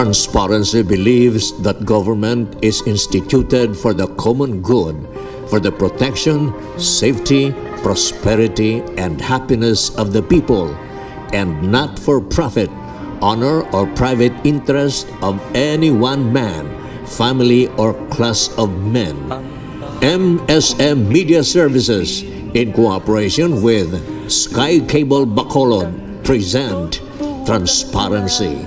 Transparency believes that government is instituted for the common good, for the protection, safety, prosperity, and happiness of the people, and not for profit, honor, or private interest of any one man, family, or class of men. MSM Media Services, in cooperation with Sky Cable Bacolod, present Transparency.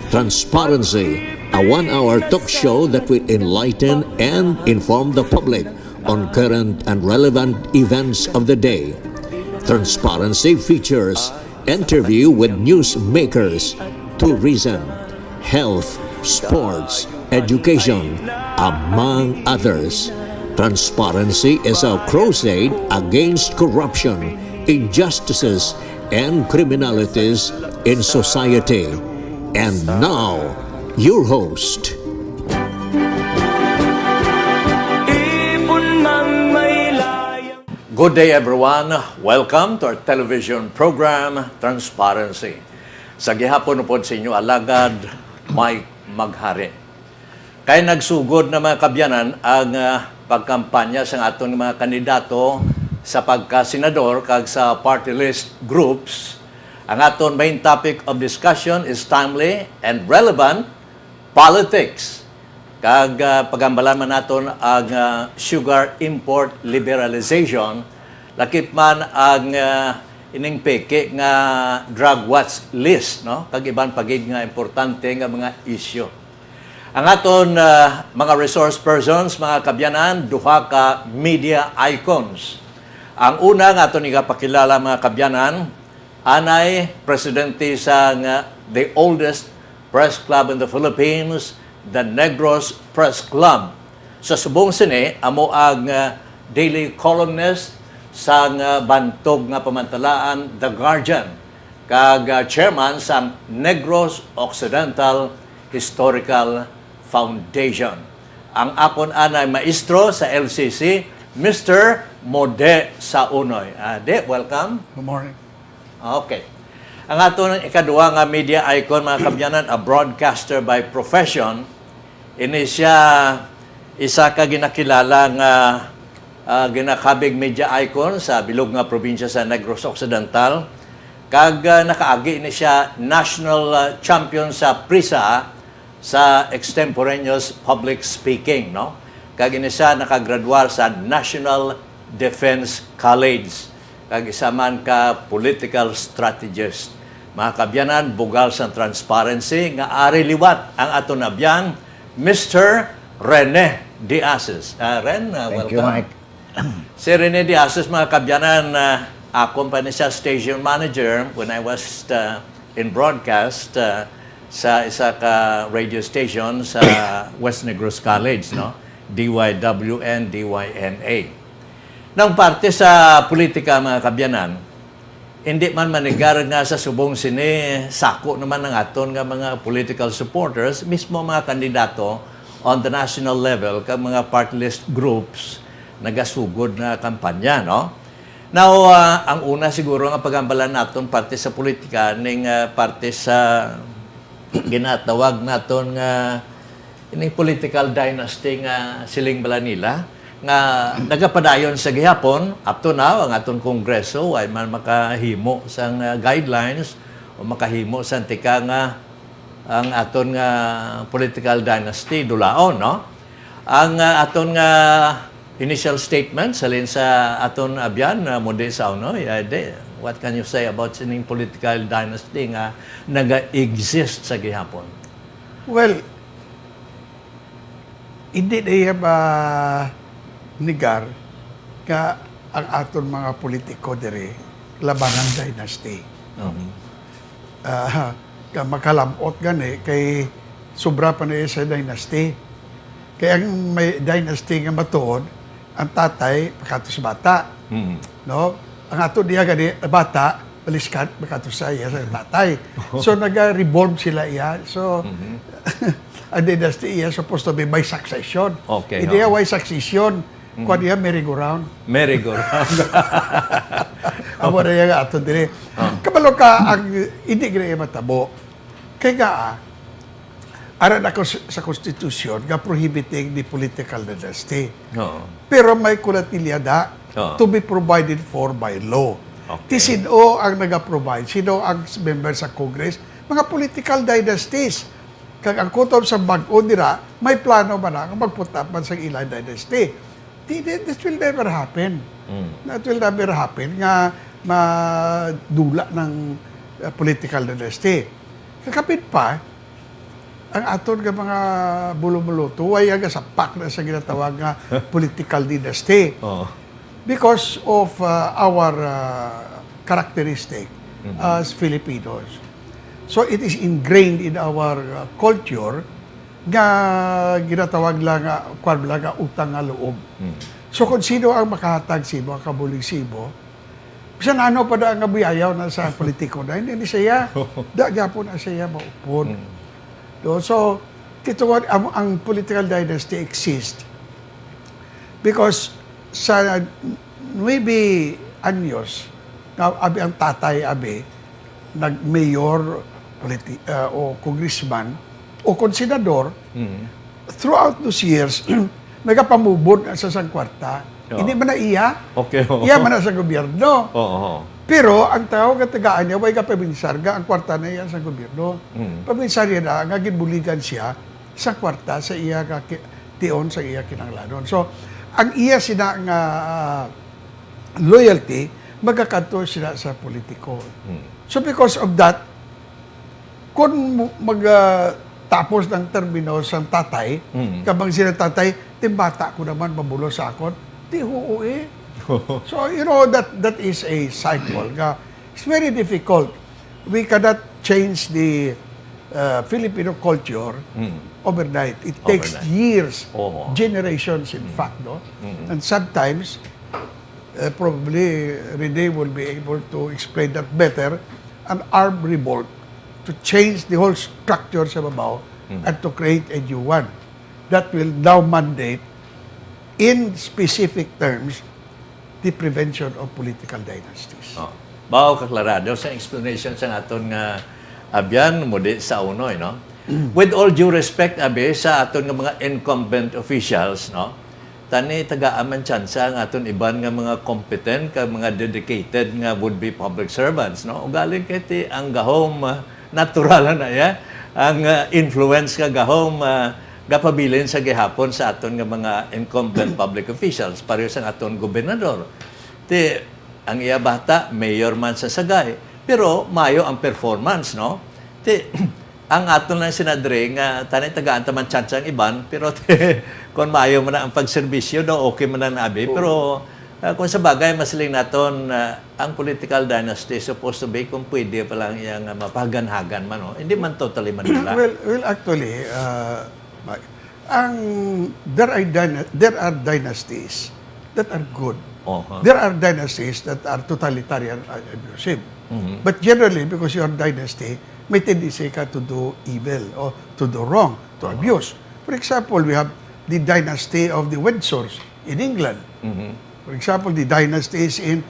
Transparency, a one-hour talk show that will enlighten and inform the public on current and relevant events of the day. Transparency features interview with newsmakers, tourism, health, sports, education, among others. Transparency is a crusade against corruption, injustices, and criminalities in society. And now, your host. Good day, everyone. Welcome to our television program, Transparency. Sa gihapon po sa inyo, alagad, Mike Maghari. Kaya nagsugod na mga kabyanan ang pagkampanya sa atong mga kandidato sa pagka-senador kag sa party list groups. Ang aton main topic of discussion is timely and relevant politics. Kag pagambalaman naton ang sugar import liberalization, lakip man ang ining peke nga drug watch list, no? Kag iban pagid nga importante nga mga issue. Ang aton mga resource persons, mga kabyanan, duha ka media icons. Ang una nga aton igapakilala, mga kabyanan, anay presidente sa the oldest press club in the Philippines, the Negros Press Club. Sa subong sini, amo ang daily columnist sa bantog nga pamantalaan, The Guardian, kag chairman sa Negros Occidental Historical Foundation. Ang akon anay maestro sa LCC, Mr. Mode Saunoy. De, welcome. Good morning. Okay. Ang aton ikaduha nga media icon, mga kabyanan, a broadcaster by profession, ini siya isa ka ginakilala nga ginakabig media icon sa bilog nga probinsya sa Negros Occidental. Kag nakaagi ini siya national champion sa PRISA sa extemporaneous public speaking, no? Kag ini siya nakagraduar sa National Defense College. Kag isa man ka political strategist. Mga kabyanan, bugal sa transparency, nga ari liwat ang ato nabyan, Mr. Rene de Asis. Ren, welcome. Thank you, Mike. Si Rene de Asis, mga kabyanan, ako pa siya station manager when I was in broadcast sa isa ka radio station sa West Negros College, no? DYWN, DYNA. Nang parte sa politika, mga kabyanan, hindi man manigar nga sa subong sini, sako naman ng aton nga mga political supporters, mismo mga kandidato on the national level, ka mga party list groups, nagasugod na kampanya, no? Now, ang una siguro nga pagambalan naton parte sa politika, ning parte sa ginatawag naton nga ining political dynasty nga siling bala nila, nga nagapadayon sa gihapon up to now ang aton kongreso ay man makahimo sang guidelines o makahimo sa tika nga ang aton nga political dynasty dulaon, no? Ang aton nga initial statement salin sa aton abyan Mode Saunoy, what can you say about sining political dynasty nga naga-exist sa gihapon? Well, hindi na nigar ka ang aton mga politiko dire labanan dynasty. Ka makalamot gani kay sobra pa na sa dynasty. Kaya ang may dynasty nga matuod, ang tatay pakatos bata. No? Ang ato diya gani bata baliskat pakatos sa iya sa tatay. So naga-reborn sila iya. So ang dynasty iya supposed to be by succession. Okay. Hindi by succession. Kuha niya merry-go-round. Merry-go-round. Amo na yung ato dire. Kabalo ka ang hindi gina matabo. Kaya nga, aran ako sa Constitution nga prohibiting the political dynasty. Oo. Pero may kulatilyada Oo. to be provided for by law. Okay. Ti sino ang nag-provide? Sino ang member sa Congress? Mga political dynasties. Kag ang kutob sa bag-o dira, may plano ba na ang magputapan sa ilang dynasty? This will never happen. That will never happen nga madula ng political dynasty. Kakapit pa, ang aton nga mga bulo-bulo, tuway aga sa pak na sa ginatawag nga political dynasty. Oo. Because of our characteristic as Filipinos. So it is ingrained in our culture nga ginatawag lang nga utang nga loob. So kung sino ang makahatag sino, ang kabulig sibo, bisan ano pa da nga buyayaw na sa politiko na, hindi siya, gyapon na siya maupon. So, kituwad ang political dynasty exists because sa 9 anyos, abi ang tatay nag-mayor o congressman o konsenador, throughout those years, nagapamubod sa sangkwarta. Hindi man na iya. Okay. Iya man na sa gobyerno. Oo. Pero ang tawag at tagaan niya, way ka pabinsar ang kwarta na iya sa gobyerno. Pabinsar niya nga ginbuligan siya sa kwarta sa iya tion sa iya kinanglanon. So, ang iya sina nga loyalty, magkakanto sila sa politiko. So, because of that, kung tapos ng termino sa tatay, kabang sila tatay, timbata ko naman mabulo sa akon, di huuwi. So, that is a cycle. It's very difficult. We cannot change the Filipino culture overnight. It takes years, generations in fact. No? And sometimes, probably Rene will be able to explain that better, an armed revolt to change the whole structure sa babaw and to create a new one that will now mandate in specific terms the prevention of political dynasties. Bao kaklarado sa explanation sa aton nga abyan mo di sa Saunoy, no? With all due respect, abi, sa aton nga mga incumbent officials, no? Tani taga-aman tsansa ang aton iban nga mga competent, ka mga dedicated nga would-be public servants, no? Ugaling kiti ang gahom natural na ya, ang influence ka gahom gapabilin sa gihapon sa aton nga mga incumbent public officials pareho sa aton gobernador. Ti ang iya bata mayor man sa Sagay, pero mayo ang performance, no? Ti ang aton lang sinadre nga tani tagaan taman chance ang iban, pero kon mayo man ang pagserbisyo do okay man na abi, pero kung sa bagay masiling naton ang political dynasty supposed to be kung pwede pa lang iyang mapaganhagan man, no? Hindi man totally manila. Well actually there are dynasties that are good. There are dynasties that are totalitarian and abusive. But generally, because your dynasty, may tendency ka to do evil or to do wrong, to abuse. For example, we have the dynasty of the Windsors in England. For example, the dynasties in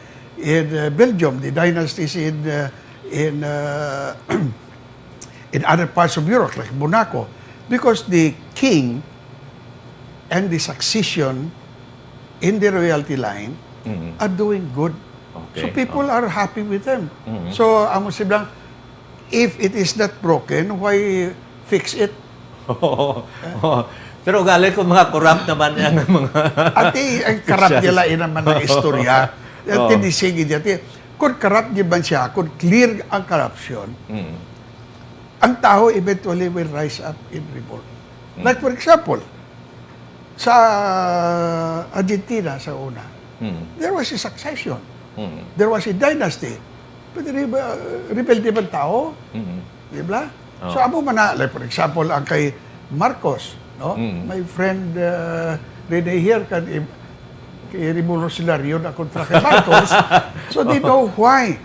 Belgium, the dynasties in other parts of Europe, like Monaco. Because the king and the succession in the royalty line are doing good. Okay. So people are happy with them. So, ang musiblang, if it is not broken, why fix it? Pero galing ko mga corrupt naman yung mga... Ati, ang karap nila naman ng istorya. Tinisigi niya. Kung karap niya ba siya, kung clear ang corruption, ang tao eventually will rise up in revolt. Like for example, sa Argentina sa una, there was a succession. There was a dynasty. But rebelde ba tao? Di ba? So amo man na, like for example, ang kay Marcos, no? My friend Rene here kay revolutionaryo na kontra kay Marcos. So they know why.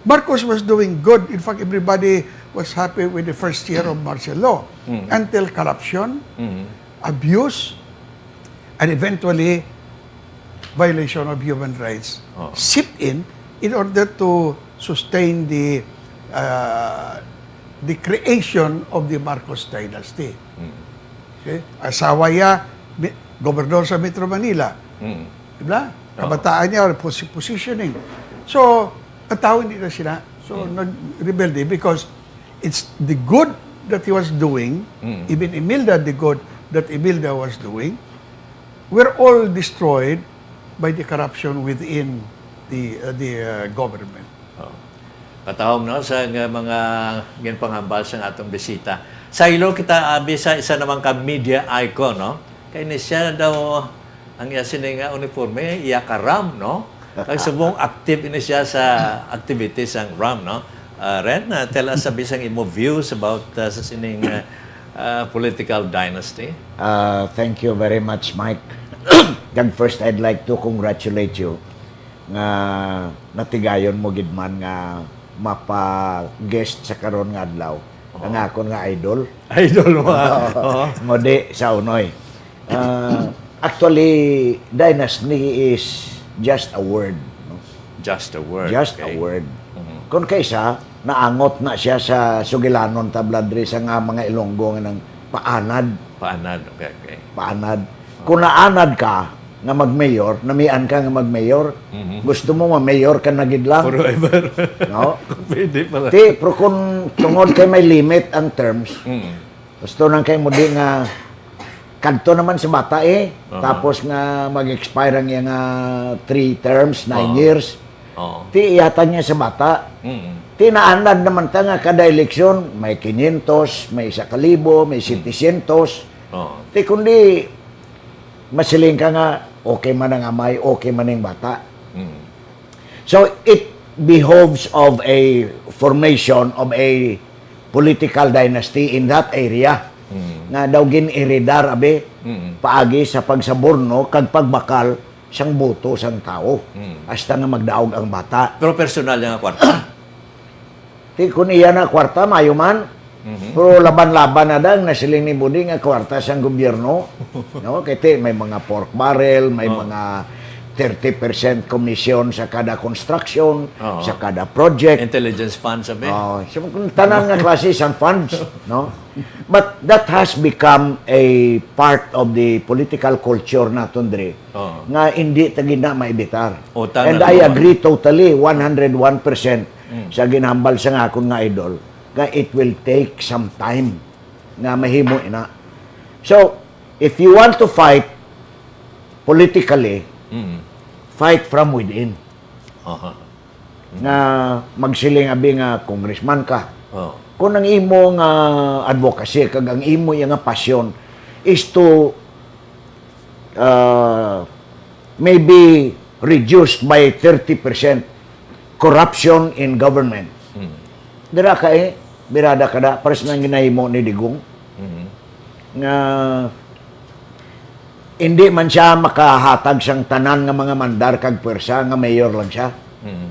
Marcos was doing good. In fact, everybody was happy with the first year of martial law until corruption, abuse, and eventually violation of human rights seeped in order to sustain the the creation of the Marcos dynasty. Okay? Asawa niya, gobernador sa Metro Manila. Diba? Kabataan niya, positioning. So, ang tawag nila sila. So, nag-rebelde because it's the good that he was doing, even Imelda, the good that Imelda was doing, were all destroyed by the corruption within the government. Katahom no sa mga ginpanghambal sa atong bisita. Sa ilo kita abi sa isa namang ka media icon no. Kay ni siya daw ang iya sini nga uniforme iya ka RAM no. Kay subong active ini siya sa activities ang RAM no. Ren, tell us a bisang imo views about sa sining political dynasty. Thank you very much, Mike. And first, I'd like to congratulate you nga natigayon mo gid man nga mapa-guest sa karon nga adlaw. Ang akon nga idol. Idol mo. Ngode Saunoy. Actually, dynasty is just a word. No? Just a word. Just a word. Kung kaysa, naangot na siya sa sugilanon tabladre sa nga mga Ilonggo nga ng paanad. Paanad, okay. Paanad. Kung naanad ka nga mag-mayor, namian ka nga mag-mayor, gusto mo ma-mayor ka na gid lang. Forever. No? Pwede pala. Pero kung tungod kay may limit ang terms, gusto nang kay mo di nga kadto naman sa bata tapos nga mag-expire ang nga 3 terms, 9 years. Ti iyatan niya sa bata. Tinaanad naman ta nga kada eleksyon, may 500, may 1,000, may 700. Ti kundi masiling ka nga, okay man ang amay, okay man ang bata. So, it behoves of a formation of a political dynasty in that area. Nga daw gin-iridar, abe, paagi sa pagsaborno, kag pagbakal, siyang boto sang tao. Hasta nga magdaog ang bata. Pero personal yung kwarta. Ti kun iya na kwarta, mayo man. Pero laban-laban na dang nasiling ni Budi nga kwarta sang gobyerno. No, kay may mga pork barrel, may mga 30% commission sa kada construction, sa kada project. Intelligence funds, sabi. So, kung tanan nga klase sang funds, no? But that has become a part of the political culture naton dre. Nga hindi ta gid na maibitar. And I agree totally 101% sa ginhambal sa akon nga idol. Nga it will take some time nga mahimo ina. So, if you want to fight politically, fight from within. Nga magsiling abi nga congressman ka. Kung ang imo nga advocacy, kag ang imo nga passion is to maybe reduced by 30% corruption in government. Dira ka birada kada pares nang ginahimo ni Digong. Nga hindi man siya makahatag siyang tanan nga mga mandar kag pwersa nga mayor lang siya.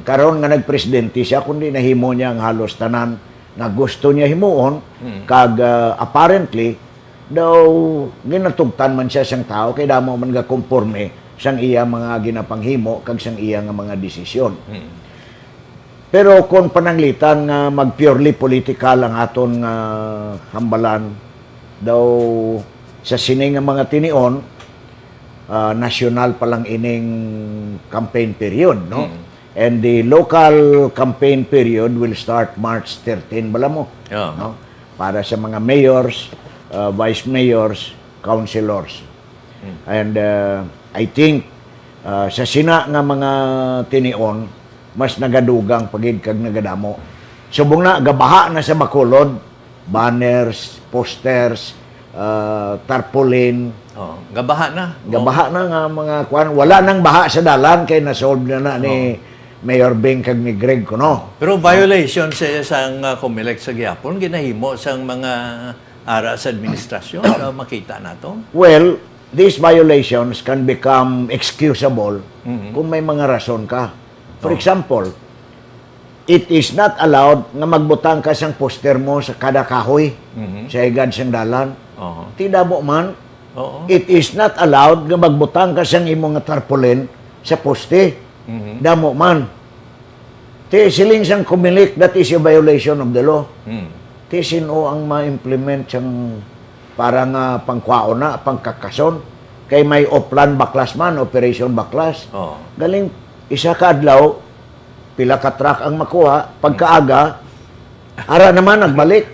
Karon nga nagpresidente siya kundi nahimo niya ang halos tanan nga gusto niya himuon kag apparently daw ginatugtan man siya siyang tao kay damo man ga konporme siyang iya mga ginapanghimo kag siyang iya nga mga desisyon. Pero kung pananglitan nga mag-purely political ang aton nga hambalan, daw sa sining nga mga tinion, national pa lang ining campaign period, no? And the local campaign period will start March 13, bala mo. No? Para sa mga mayors, vice mayors, councilors. And I think sa sina nga mga tinion, mas nagadugang pagid kag nagadamo. Subong na gabaha na sa Bacolod, banners, posters, tarpaulin. Gabaha na. Gabaha na nga mga kwan. Wala nang baha sa dalan kay nasolve na ni Mayor Bing kag ni Greg kuno. Pero violation sa isang Comelec sa gihapon ginahimo sang mga ara sa administrasyon daw makita nato. Well, these violations can become excusable kung may mga rason ka. For example, it is not allowed nga magbutang ka sang poster mo sa kada kahoy sa igad sang dalan. Tida mo man. It is not allowed nga magbutang ka sang imong nga tarpaulin sa poste. Damo man. Siling sang Comelec, that is a violation of the law. ti sino ang ma-implement siyang parang pangkwao na, pangkakason. Kay may oplan baklas man, operation baklas. Oh. Galing, isa ka adlaw, pila ka truck ang makuha, pagkaaga, ara naman nagbalik.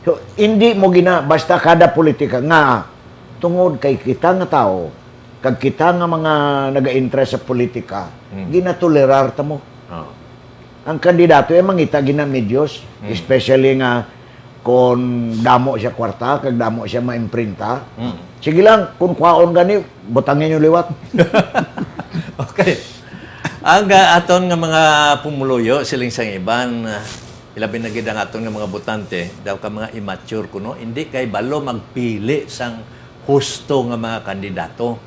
So, hindi mo basta kada politika nga, tungod kay kita nga tao, kag kita nga mga naga-interest sa politika, ginatolerar ta mo. Oh. Ang kandidato ay mangita ginamidyos, especially nga kung damo siya kwarta, kag damo siya maimprinta. Sige lang, kung kwaon gani, butangin yung liwat. Okay. Ang aton nga mga pumuluyo, siling sang iban, ilabi na gid ang aton nga mga botante, daw ka mga immature kuno, hindi kay balo magpili sang husto nga mga kandidato.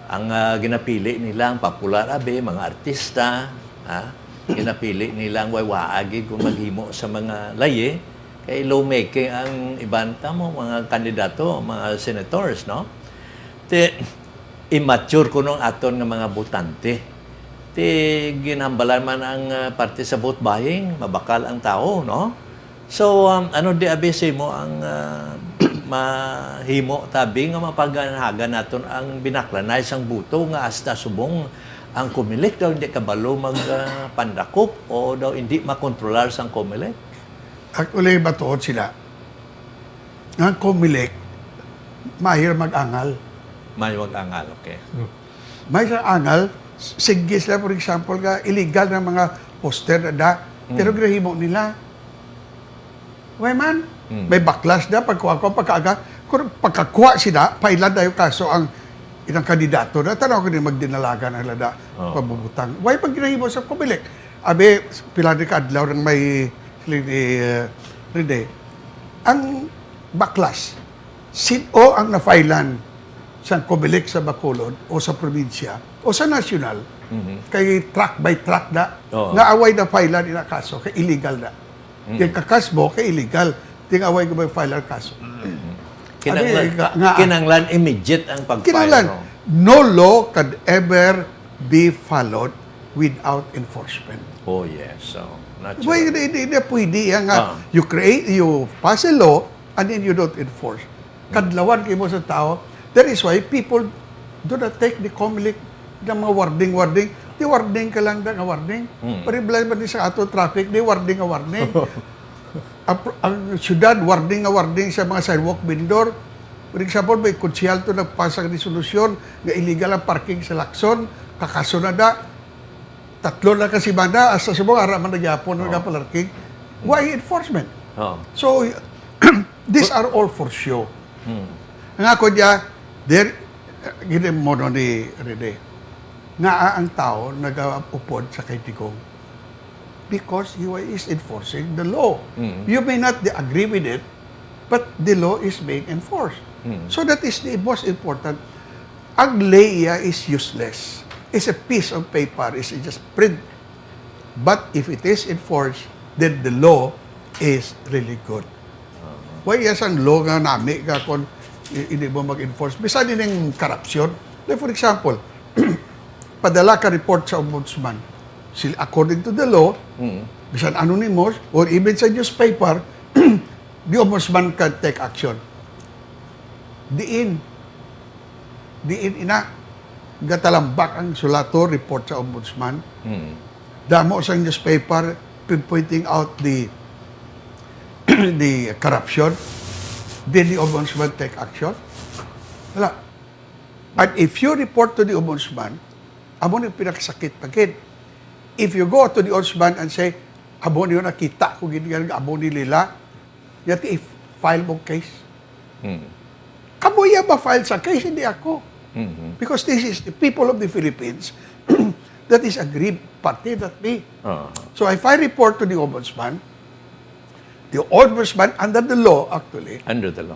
Ang ginapili nila ang popular abe, mga artista, ginapili nila ang waywaagi kung maghimo sa mga laye, kay lawmaking ang ibanta mo, mga kandidato, mga senators, no? Immature kuno ang aton nga mga botante. Ginambalan man ang parte sa vote buying, mabakal ang tao, no? So, ano di abese mo ang mahimo tabi nga mapaganahaga naton ang binaklanay sang buto nga hasta subong ang kumilik daw hindi kabalo magpandakop o daw hindi makontrolar sang kumilik. Actually, batuod sila. Ang kumilik, mahir mag-angal. May wag-angal, okay. May sa angal, sige sila, for example, illegal na mga poster na pero ginahimo nila. Why man? May baklas na, pagkaaga. Kung pagkakuha sila, pailan na yung kaso ang ilang kandidato na, tanaw ko din magdinalaga ng lada, pabubutang. Why pag ginahimo sa kumilik? Abe, pila ni kadlaw ng may Rene, ang baklas, sino ang nafailan sa kumilik sa Bacolod o sa probinsya o sa nasyonal, kay truck by truck na, nga away na failan ina kaso, kay illegal na. Yung kakasbo, kay illegal. Yung away ko may file kaso. Kinanglan immediate ang pag-file. Kinanglan, no law can ever be followed without enforcement. Oh, yes. So, natural. Why, hindi pwede yan nga. You pass a law, and then you don't enforce. Kadlawan kayo mo sa tao. That is why people do not take the comic ng mga warning. Di warning ka lang na warning. Pariblay ba din sa ato traffic, di warning. Ang syudad, warning sa mga sidewalk vendor. For example, may konsyal to nagpasang resolusyon na illegal ang parking sa Lacson, kakasunod na, 3 na kasi banda, hasta subong araman nagyapon ng parking. Why enforcement? So, these are all for show. Ang ako niya, gini mo ni Rene, nga ang tao nag-upod sa kaitigong because he is enforcing the law. You may not agree with it, but the law is being enforced. So that is the most important. Ang lay is useless. It's a piece of paper. It's just print. But if it is enforced, then the law is really good. Why yes ang law nga nami ka kung hindi mo mag-enforce? Bisan din yung corruption. Like for example, padala ka report sa ombudsman. According to the law, bisan anonymous, or even sa newspaper, the ombudsman can take action. Diin ina, gatalambak ang sulato, report sa ombudsman. Damo sa newspaper, pointing out the corruption. Then the ombudsman take action. Wala. And if you report to the ombudsman, amo ni pinakasakit pagid. If you go to the ombudsman and say, amo niyo nakita ko gingan amo ni Lila, yati file mo case. Kamuya ba file sa case? Hindi ako. Because this is the people of the Philippines that is aggrieved party, not me. So if I report to the ombudsman under the law actually,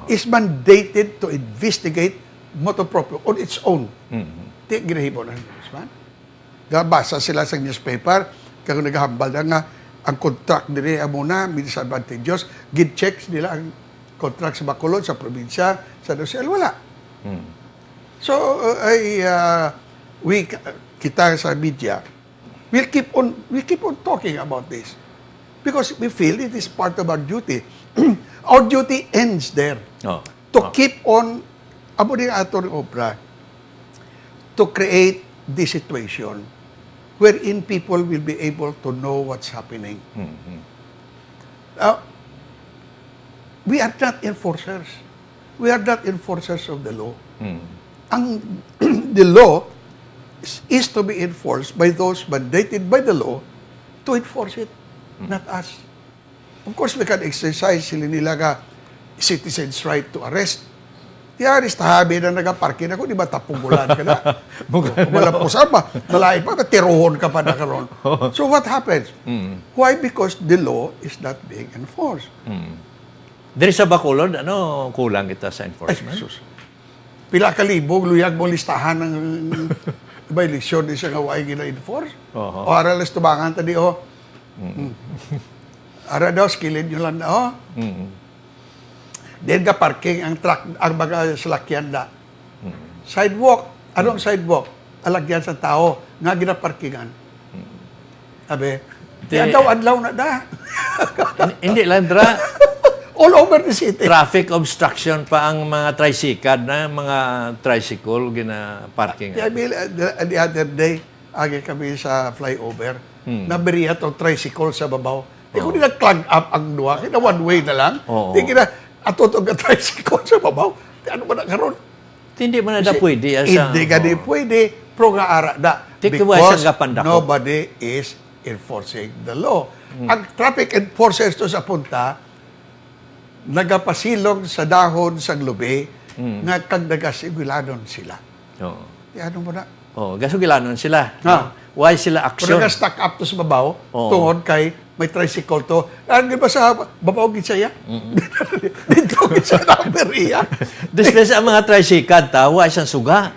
is mandated to investigate motu proprio on its own. Di ginahimo ng ombudsman. Gabasa sila sa newspaper, kaya naghahambal na nga, ang contract nila muna, disadvantageous, gid-checks nila ang contract sa Bacolod, sa probinsya, sa Dosel, wala. So, kita sa media, we'll keep on talking about this. Because we feel it is part of our duty. Our duty ends there. Oh. To keep on, amo din aton obra, to create this situation wherein people will be able to know what's happening. We are not enforcers. We are not enforcers of the law. Ang the law is to be enforced by those mandated by the law to enforce it, not us. Of course, we can exercise sila nila ka citizens' right to arrest. Di arrest habi na nagaparkin ako, di ba tapugulan ka na? Wala po saan pa, nalain pa, tiruhon ka pa na karon. So what happens? Why? Because the law is not being enforced. Diri sa Bacolod, kulang kita sa Ay, enforcement? sus. Pila ka libo, luyag mo listahan ng violation di siya nga waay gina-enforce. O aralas tubangan tadi, Ara daw, skilid nyo lang na, Then ka parking ang truck, ang mga salakyan na. Sidewalk. Anong sidewalk? Alagyan sa tao. Nga ginaparkingan. Sabi, adlaw na da. Hindi lang, Dra. All over the city. Traffic obstruction pa ang mga tricycle na mga tricycle gina-parking. Yeah, the other day, agi kami sa flyover, nabiriya itong tricycle sa babaw. Di ko nila clog up ang duwa. Kina one way na lang. Di kina atutog ang tricycle sa babaw. Di ano ba na karon? Hindi mo na da pwede. Hindi ka di pwede. Pro nga ara da. Because nobody is enforcing the law. Ang traffic enforcers to sa punta, nagapasilong sa dahon sa lubi, nga kag nagasigilanon sila. Di ano mo na? Gasugilanon sila. Why sila action? Pero nag-stack up to sa babaw, tungod kay may tricycle to. Ano ba sa babaw ginsaya? Dito sa Namberia. Display sa mga tricycle, tawa isang suga.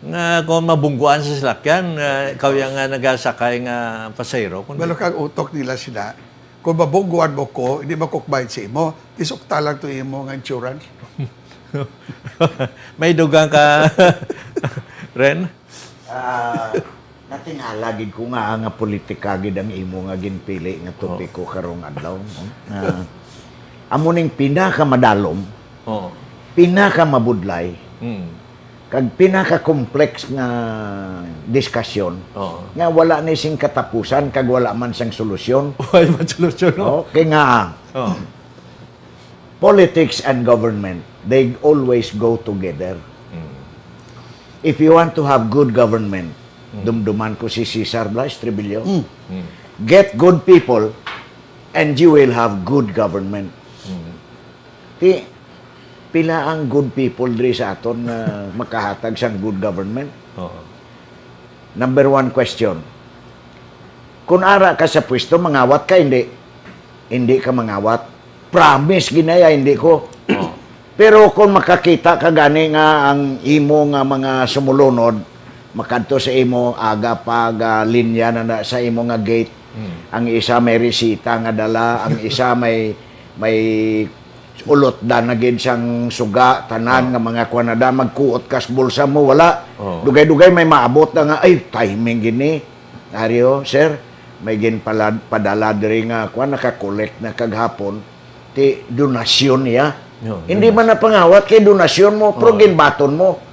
Nga kung mabungguan sa salakyan, ikaw yung nagasakay nga pasayro. Malo kang utok nila sila. Kung mabungguan mo ko, hindi makukbayad sa imo, tisukta lang to imo nga insurance. May dugang ka, Ren? Natingalagid ko nga nga politika gid ang imo nga ginpili nga topiko karong adlaw. Amo ning pinaka madalom, pinaka mabudlay, kag pinaka complex nga diskusyon nga wala ni sing katapusan kag wala man sang solusyon. Wala man solusyon. Okay nga. Politics and government, they always go together. If you want to have good government, dumduman ko si Cesar Blas Trebillo, get good people and you will have good government. Pila ang good people diri sa aton na makahatag sang good government? Number one question. Kung ara ka sa pwesto, mangawat ka, hindi. Hindi ka mangawat. Promise, ginaya, hindi ko. Pero kung makakita ka gani nga ang imo nga mga sumulunod, makadto sa imo, aga pag linya na sa imo nga gate, ang isa may resita nga dala, ang isa may ulot da na gid siyang suga tanan nga mga kuanada magkuot kas bulsa mo wala dugay-dugay may maabot na nga ay timing gini Ario sir may gin padala diri nga kuan naka-collect na kaghapon ti donasyon niya hindi man na pangawat kay donasyon mo pero ginbaton mo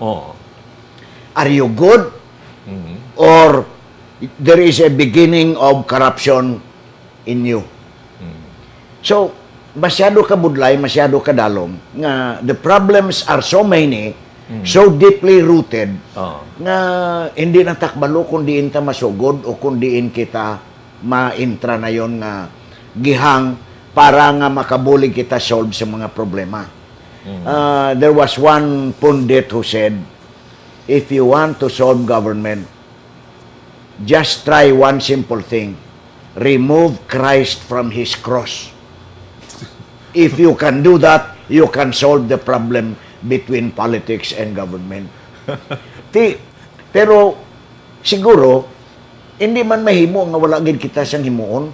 are you good or there is a beginning of corruption in you so masyado ka budlay, masyado ka dalom, nga the problems are so many, so deeply rooted, nga hindi na takbalo kung diin ta masugod o kung diin kita ma-intra na yon nga gihang para nga makabulig kita solve sa mga problema. There was one pundit who said, if you want to solve government, just try one simple thing, remove Christ from His cross. If you can do that, you can solve the problem between politics and government. Pero siguro hindi man mahimo nga wala gid kita sang himuon.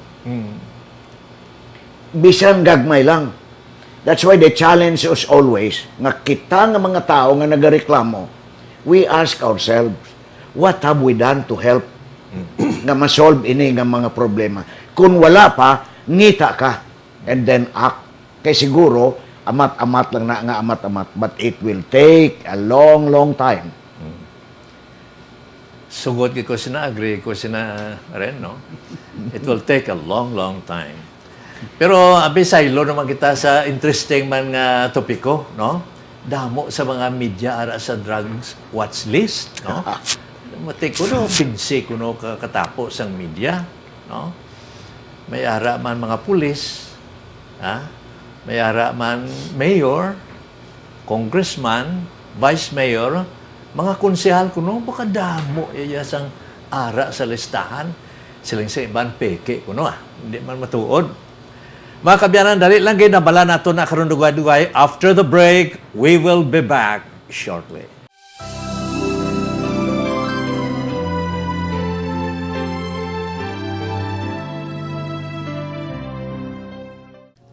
Bisan gagmay lang. That's why the challenge is always nga kita nga mga tao nga nagareklamo, we ask ourselves, what have we done to help nga ma-solve ini nga mga problema? Kung wala pa, ngita ka and then act. Kay siguro, amat-amat lang na nga amat-amat, but it will take a long, long time. Sugod ko sina, agree ko sina rin, no? It will take a long, long time. Pero abisaylo naman kita sa interesting man nga topiko, no? Damo sa mga media ara sa drugs watch list, no? Mati ko no, pinsi ko no katapo sang media, no? May ara man mga pulis, ha? May ara man mayor, congressman, vice mayor, mga konsehal ko no, baka damo iya sang ara sa listahan. Siling sa iban peke ko no, hindi man matuod. Mga kabyanan, dali lang kayo nabala nato na karon dugay-dugay. After the break, we will be back shortly.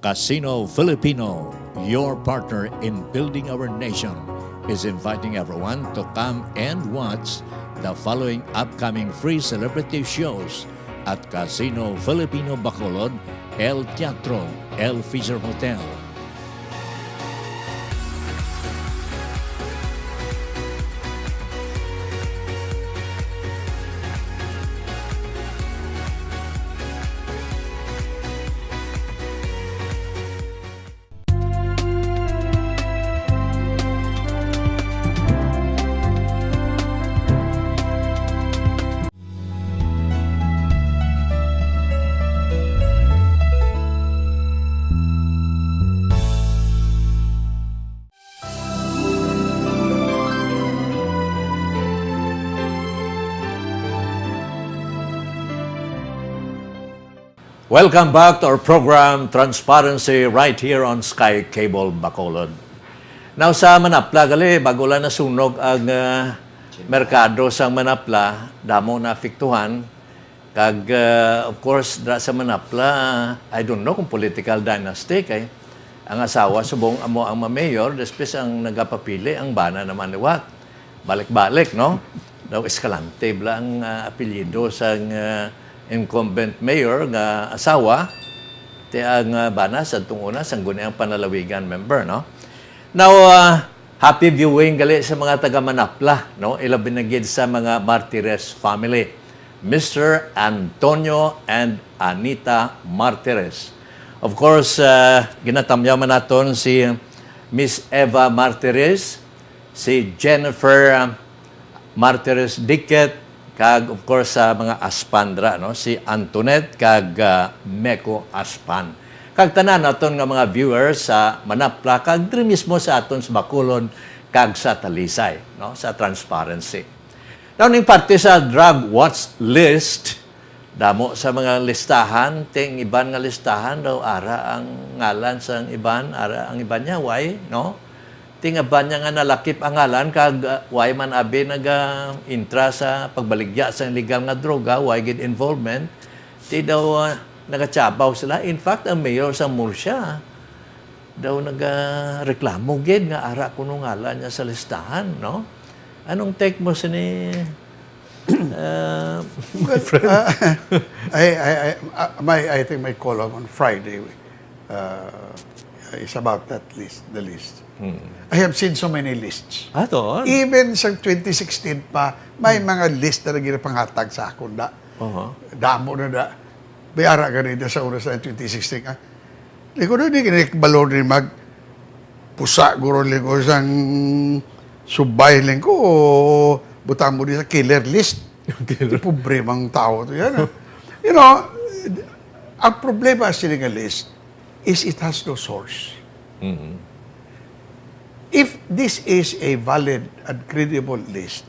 Casino Filipino, your partner in building our nation, is inviting everyone to come and watch the following upcoming free celebrity shows at Casino Filipino Bacolod, El Teatro, El Fisher Hotel. Welcome back to our program, Transparency, right here on Sky Cable Bacolod. Now sa Manapla, gali, bago lang nasunog ang merkado sa Manapla, damo na afektuhan. Kag, of course, sa Manapla, I don't know kung political dynasty, kay ang asawa subong amo ang mayor, despes ang nagapapili, ang bana naman liwat. Balik-balik, no? Daw Escalante, bla ang apelyido sa incumbent mayor nga asawa ti ang bana sa tunguna sang guni ang panalawigan member, no? Now happy viewing gali sa mga taga Manapla, no? Ilabi na gid sa mga Martires family, Mr. Antonio and Anita Martires. Of course, ginatamyaw man naton si Miss Eva Martires, si Jennifer Martires Dicket, kag of course sa mga Aspandra, no, si Antoinette kag Meko Aspan. Kag tanan naton nga mga viewers sa Manapla kag diri mismo sa aton sa Bacolod kag sa Talisay, no, sa Transparency. Now ning parte sa drug watch list, damo sa mga listahan, ting iban nga listahan daw ara ang ngalan sa iban, ara ang iban niya why, no? Tingaban niya nga nalakip ang ngalan kag why man abi intra sa pagbaligya sa illegal nga droga, why gid involvement, ti daw nagatsabaw sila. In fact, ang mayor sa Murcia daw nagareklamo gid nga ara kuno ngalan niya sa listahan, no? Anong take mo sa ni my friend? I think my column on Friday is about that list, the list. I have seen so many lists. Aton? Even sa 2016 pa, may mga list na ginapanghatag sa akon da. Damo na da. Bayara ganito sa oras na 2016 ka. Di ko doon, di kinikbalon rin pusa guro rin ko sang subay rin ko o butang mo din sa killer list. Problemang tao to yan. You know, ang problema sa nga list is it has no source. If this is a valid and credible list,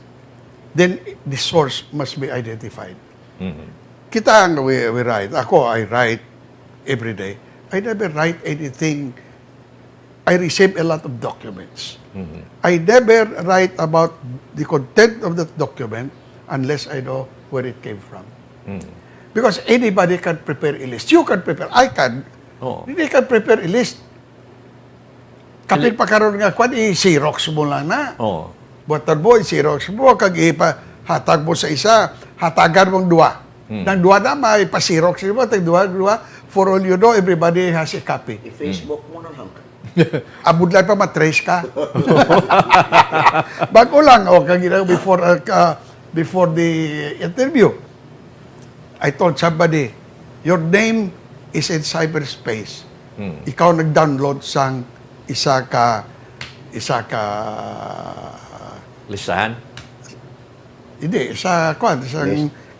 then the source must be identified. Kita ang we write. Ako, I write every day. I never write anything. I receive a lot of documents. I never write about the content of that document unless I know where it came from. Because anybody can prepare a list. You can prepare. I can. Hindi can prepare a list. Kapit pa karon nga kwan, i-Xerox mo lang na. Buatan mo, i-Xerox mo, kag hatag mo sa isa, hatagan mong dua. Nang dua na, may pa-Xerox mo, tag dua, for all you know, everybody has a copy. I-Facebook mo na lang. Abudlay pa matrace ka. Bago lang, before the interview, I told somebody, your name is in cyberspace. Ikaw nag-download sang isa ka Listahan? hindi,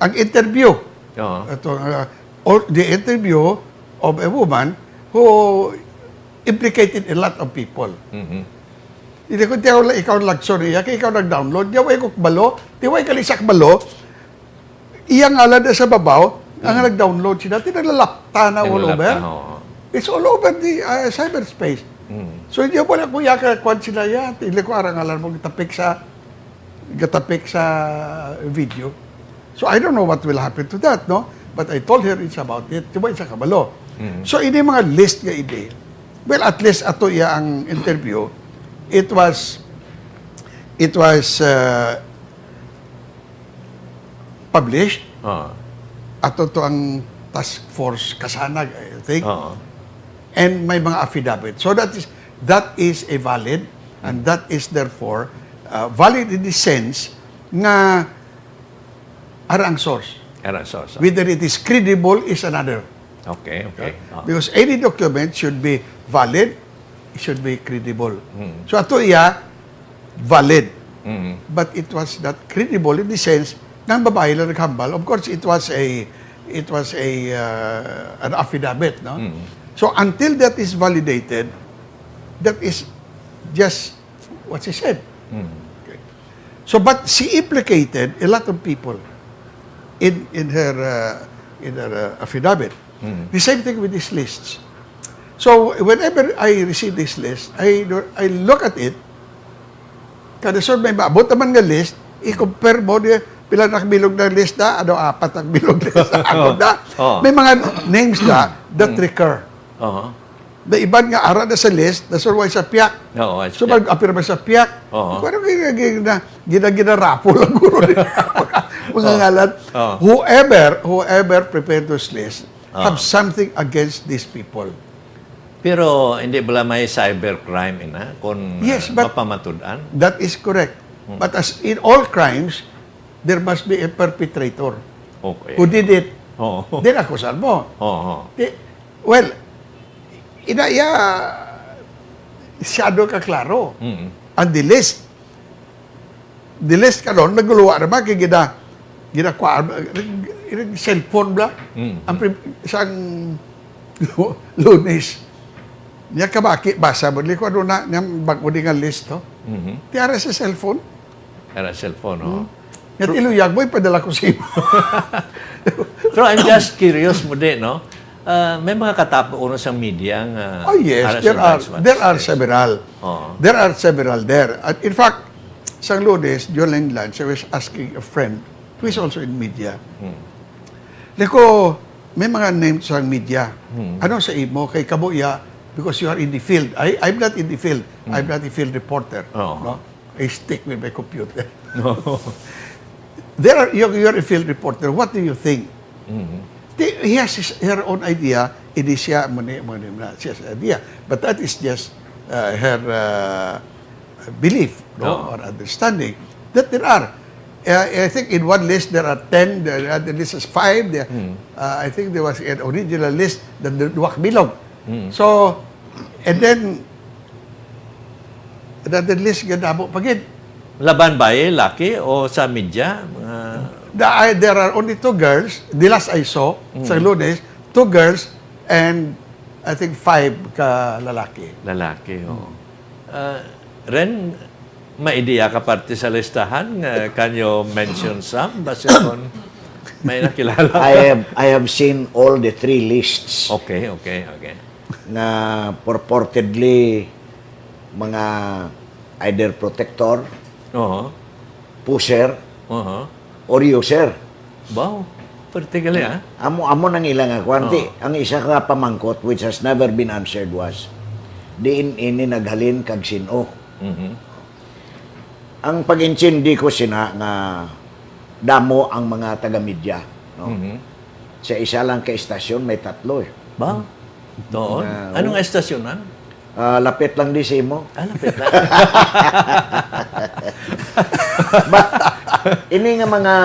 ang interview. Oo. The interview of a woman who implicated a lot of people. Hindi ko ikaw sorry, ikaw nag-download, diaway ko balo, diaway kalisak balo, iyang ala na sa babaw, ang nag-download sila, tinalalapta na all over. It's all over the cyberspace. So hindi mo na kuya kwan sila yan, hindi ko arangalan mo gatapik sa video. So I don't know what will happen to that, no? But I told her it's about it. Diba isa kabalo. So ini mga list nga ide. Well, at least ato iya ang interview. It was published. Ato to ang task force kasanag, I think. And may mga affidavit. So that is a valid, and that is therefore valid in the sense nga arang source. Whether it is credible is another. Okay. Because any document should be valid, it should be credible. So ato iya, valid. But it was not credible in the sense ng babae lang naghambal. Of course, it was an affidavit, no? So until that is validated, that is just what she said. Okay. So, but she implicated a lot of people in her affidavit. The same thing with these lists. So whenever I receive this list, I look at it. Kada sort may maabot naman nga list, i-compare mo niya pila nakabilog na list na, apat ang bilog list na. May mga names na that recur. Na iban nga ara na sa list, na surway sa piyak. So mag-appear ba sa piyak? Kung ano ginarapo lang guro nila. Mga ngalan. Whoever prepared those lists have something against these people. Pero hindi ba may cybercrime kung Yes, but mapamatudan? that is correct. But as in all crimes, there must be a perpetrator who did it. Then akusan mo. Well, inaya siyado ka klaro. And the list karon naguluwa naman kay cellphone bla. Ang isang Lunes. Niya kabaki basa mo liko ano na niyang bago nga list to. Tiara sa cellphone. Era cellphone, Nga tiluyag mo ipadala ko sa imo. Pero I'm just curious mo din, no? May mga katapos sa media nga Yes, there are several. There are several there. And in fact, sa Lunes, during lunch, I was asking a friend who is also in media. Liko, may mga names sa media. Ano sa imo kay kabuya because you are in the field. I'm not in the field. I'm not a field reporter. No? I stick with my computer. You're a field reporter. What do you think? He has her own idea. Hindi siya siyas idea. But that is just her belief or understanding that there are. I think in one list there are 10, the other list is 5. I think there was an original list that duwak bilog. So, and then the list ganabo pagid. Laban ba laki o sa media? There are only 2 girls. The last I saw sa Lunes, 2 girls and I think 5 ka lalaki. Ren, may ideya ka parte sa listahan? Can you mention some? Basta kung may nakilala ka? I have seen all the 3 lists. Okay. Na purportedly mga either protector, pusher, or user. Wow, particularly Amo nang ilang kwanti. Ang isa nga pamangkot which has never been answered was diin ini naghalin kag sino. Ang pag-intindi ko sina nga damo ang mga taga-media, no? Sa isa lang ka istasyon may 3 Ba? Doon? Anong estasyonan? Lapit lang di sa imo. Lapit lang. But ini nga mga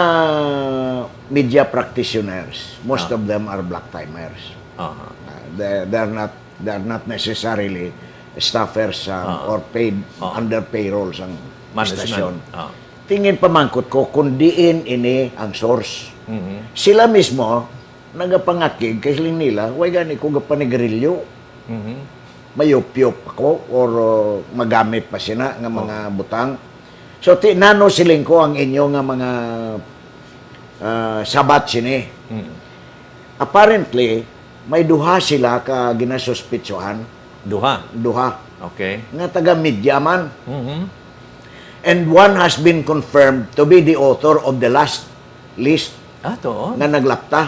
media practitioners, most of them are black timers. They're not necessarily staffers or paid under payrolls ang stasyon. Tingin pamangkot ko kung diin ini ang source. Sila mismo nagapangakig kay nila, way gani ko gapanigrilyo. Mayupyop ako or magamit pa sina nga mga butang. So nano siling ko ang inyo nga mga sabat sini. Apparently may duha sila ka ginasuspitsuhan. Duha. Okay. Nga taga media man. And one has been confirmed to be the author of the last list Doon. nga naglapta.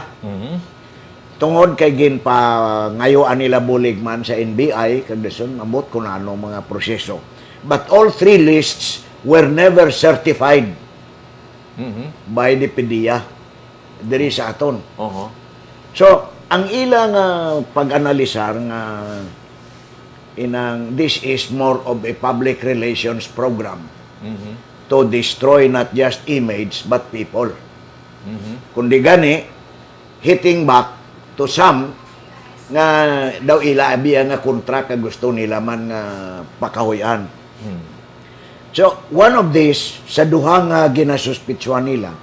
Tungod kay gin pa ngayoan nila bulig man sa NBI kagdason amot kun ano mga proseso. But all three lists were never certified by the PDEA diri sa aton. So ang ilang pag-analisar nga this is more of a public relations program to destroy not just image but people. Kundi gani hitting back to some nga daw ilabi nga kontra ka gusto nila man nga pakahuyan. So one of these sa duha nga ginasuspitsuhan nila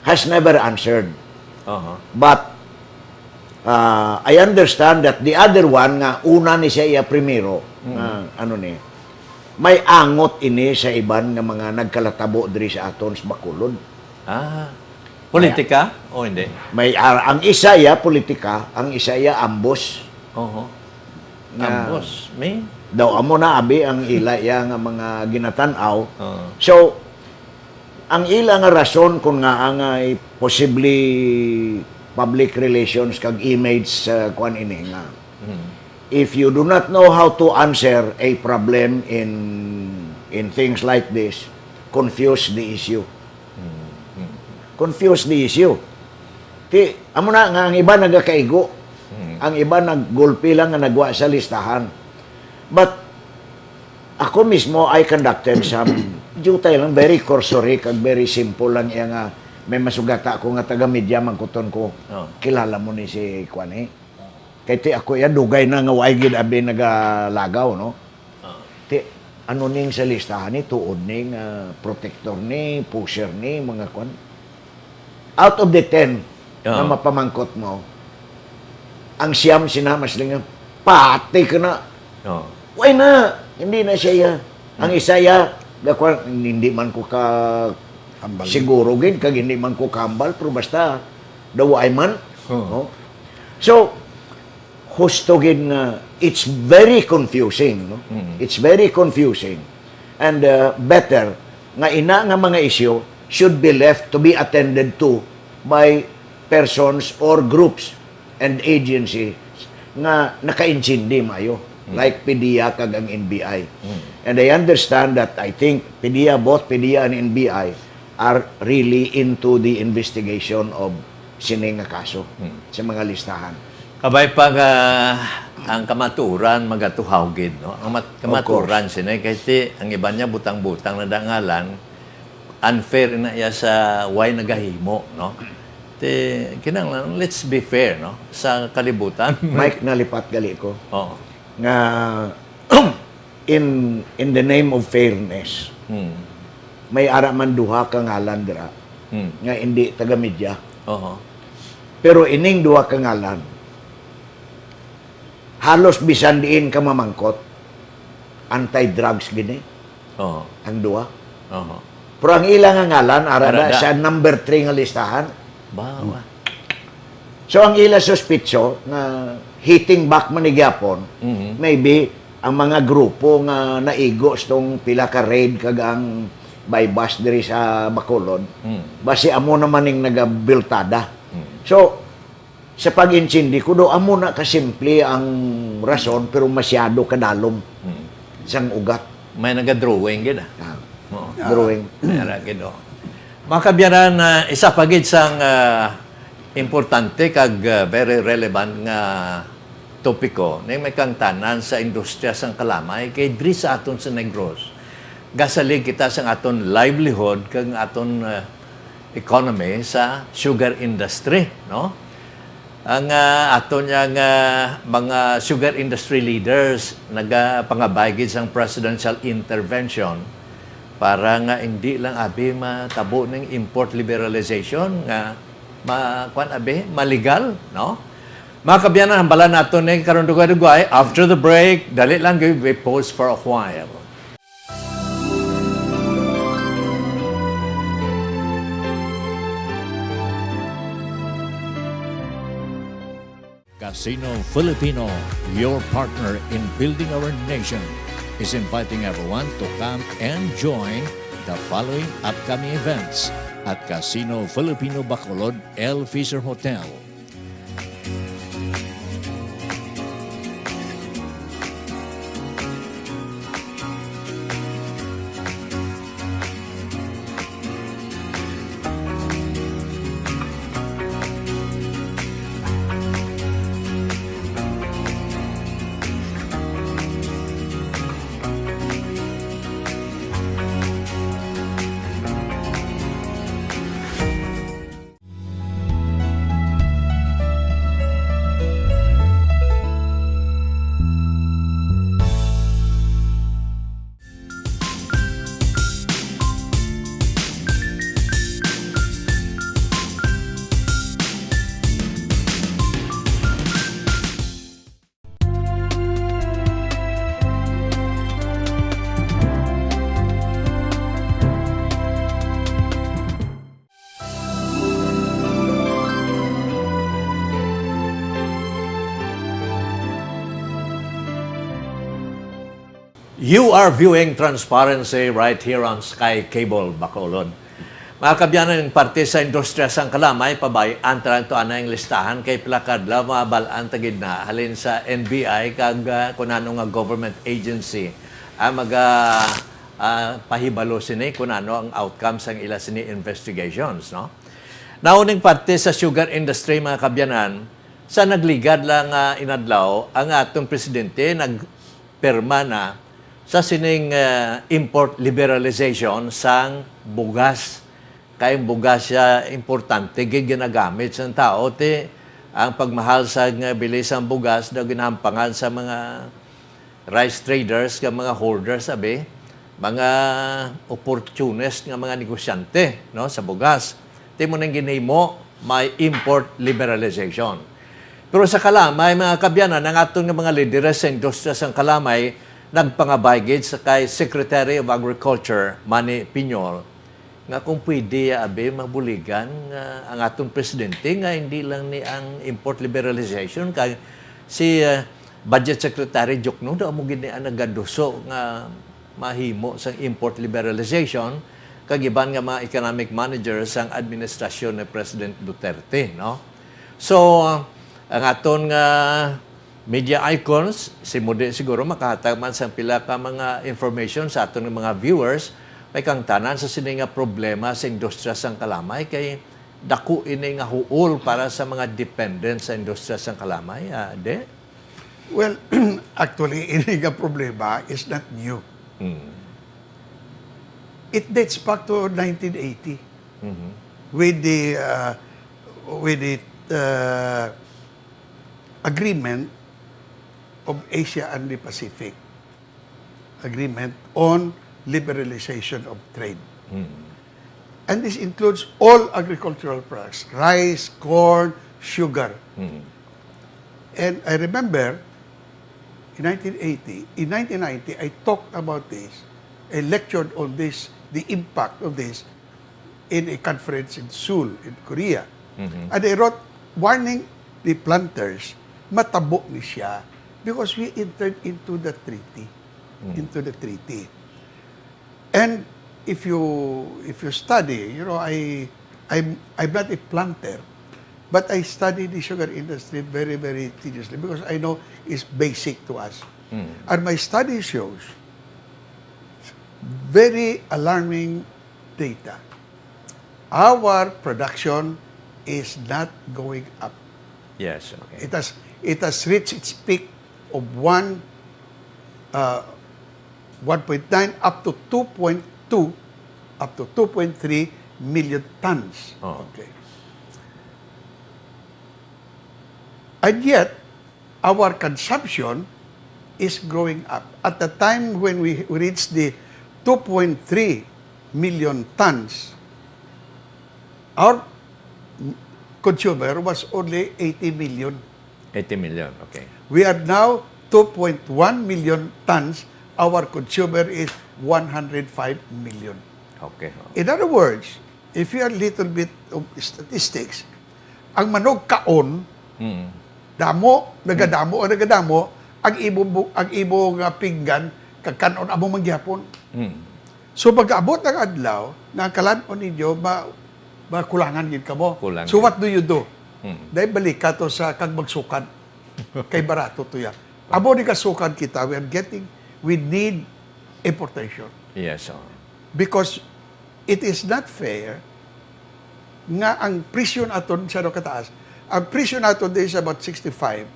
has never answered. But I understand that the other one nga una ni siya primero may angot ini sa iban nga mga nagkalatabo diri sa aton sa Bacolod. Politika o hindi? May ang isa ya politika, ang isa ya ambos. Ambos. May? Daw amo na abi ang ila ya nga mga ginatan-aw. So ang ila nga rason kung nga ang possibly public relations kag image kuan ini nga. If you do not know how to answer a problem in things like this, confuse the issue. Confuse the issue. Amo na nga ang iba nagakaigo. Ang iba naggulpi lang nga nagwa sa listahan. But ako mismo I conducted some jutay lang, very cursory kag very simple lang iya nga may masugata ako nga taga media magkuton ko. Kilala mo ni si Kwan Kay ti ako ya dugay na nga way gid abi nagalagaw no. Ti ano ning sa listahan ni tuod ning protector ni, pusher ni mga kwan. Out of the 10 na mapamangkot mo, ang siyam sinamas lang pati ka na. Why na? Hindi na siya. Ang isa ya, hindi man ko ka siguro gid kag hindi man ko kambal pero basta daway man. No? So husto gid nga it's very confusing, no? It's very confusing. And better nga ina nga mga issue should be left to be attended to by persons or groups and agencies nga nakaintindi mayo like PDEA kag ang NBI. And I understand that I think both PDEA and NBI are really into the investigation of sining nga kaso sa mga listahan. Kabay pag ang kamaturan magatuhaw gid no. Ang kamaturan sinay kay ti ang iba niya butang-butang na dangalan unfair na iya sa way nagahimo no. Ti kinahanglan let's be fair no sa kalibutan. Mike nalipat gali ko. Nga in the name of fairness. May ara man duha ka ngalan dira. Nga hindi taga media. Pero ining duha ka ngalan halos bisan diin ka mamangkot anti-drugs gini. Ang duha. Pero ang ilang nga ngalan ara sa number 3 nga listahan. Bawa. So ang ila suspitso na hitting back man ni gyapon, maybe ang mga grupo nga naigo stong pila ka raid kag ang by bus diri sa Bacolod. Basi amo naman ning nagabiltada. So sa pag-insindi ko do amo na kasimple ang rason pero masyado kadalom sang ugat. May naga-drawing gid Drawing. Ara gid Mga kabyanan, isa pagid sang Importante kag very relevant nga topiko na may kang tanan sa industriya sang kalamay kay diri sa aton sa Negros. Gasalig kita sa aton livelihood kag aton economy sa sugar industry, no? Ang aton yang mga sugar industry leaders nagapangabaygid sang presidential intervention para nga hindi lang abi matabo ng import liberalization nga maligal, no? Mga kabyanan, hambalan nato ng karon dugay-dugay. After the break, dali lang we pause for a while. Casino Filipino, your partner in building our nation, is inviting everyone to come and join the following upcoming events at Casino Filipino Bacolod El Fisher Hotel. You are viewing Transparency right here on Sky Cable, Bacolod. Mga kabyanan ng parte sa industriya sang kalamay, pabay, antaran to anay ang listahan kay Plakadla, mabalaan tagid na halin sa NBI kag kunano nga government agency ang pahibalo sini kunano ang outcome sang ila sini investigations, no? Nauning parte sa sugar industry, mga kabyanan, sa nagligad lang inadlaw ang atong presidente nagperma na sa sining import liberalization sang bugas. Kayong bugas siya importante, ginagamit sa tao. Ang pagmahal sa bilis ng bugas na ginampangan sa mga rice traders, mga holders, mga opportunist, mga negosyante, no, sa bugas. Mo nang ginimo, may import liberalization. Pero sa kalamay, mga kabyanan, ang atong mga lideres sa industriya sa kalamay, nagpangabaygid sa kay Secretary of Agriculture, Manny Piñol, nga kung pwede mabuligan ang atong presidente nga hindi lang ni ang import liberalization kay si Budget Secretary Jokno daw mo gini ang nagaduso nga mahimo sa import liberalization kag iban nga mga economic managers ang administrasyon ni President Duterte, no? So ang aton nga media icons, si Mudi siguro makahatag man sa pila ka mga information sa aton mga viewers, may kang tanan sa sini nga problema sa industriya sang kalamay kay dako ini nga huol para sa mga dependent sa industriya sang kalamay, de? Well, actually, ini nga problema is not new. It dates back to 1980 with the agreement of Asia and the Pacific Agreement on liberalization of trade. And this includes all agricultural products, rice, corn, sugar. And I remember in 1990, I talked about this, I lectured on this, the impact of this in a conference in Seoul, in Korea. And I wrote warning the planters, matabo ni siya because we entered into the treaty. And if you study, you know, I'm not a planter, but I study the sugar industry very, very tediously because I know it's basic to us. And my study shows very alarming data. Our production is not going up. Yes, okay. It has reached its peak of 1.9 up to 2.2 up to 2.3 million tons. Oh. Okay. And yet, our consumption is growing up. At the time when we reached the 2.3 million tons, our consumer was only 80 million. 80 million, okay. We are now 2.1 million tons. Our consumer is 105 million. Okay. In other words, if you are a little bit of statistics, ang manog kaon, nagadamo, ang ibong pinggan, kagkanon amo mangyapon. So, pag-abot ng adlaw, na kalanon ninyo, makulangan yun ka mo. Kulangan. So, what do you do? Dahil balik ka to sa kagmagsukan. Kay barato to ya. Abo ni kasukan kita, we need importation. Yes, Because it is not fair nga ang presyo naton sa kataas. Ang presyo naton is about 65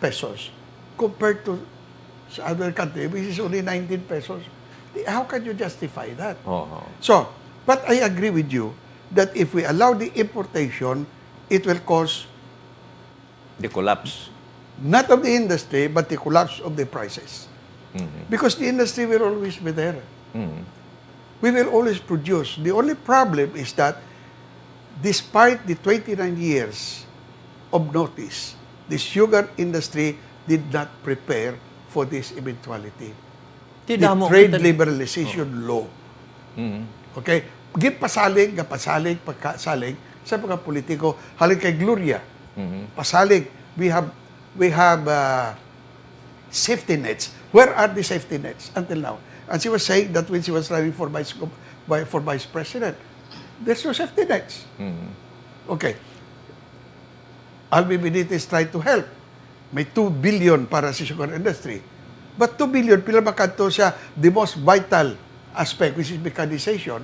pesos compared to sa other country, which is only 19 pesos. How can you justify that? So, but I agree with you that if we allow the importation, it will cause the collapse. not of the industry, but the collapse of the prices. Because the industry will always be there. We will always produce. The only problem is that despite the 29 years of notice, the sugar industry did not prepare for this eventuality. The trade liberalization law. Okay? Pasalig sa mga politiko. Halin kay Gloria. Pasalig. We have safety nets. Where are the safety nets until now? And she was saying that when she was running for vice president, there's no safety nets. Okay. Albi Benitez tried to help. May 2 billion para sa sugar industry. But 2 billion, pila makanto siya the most vital aspect, which is mechanization.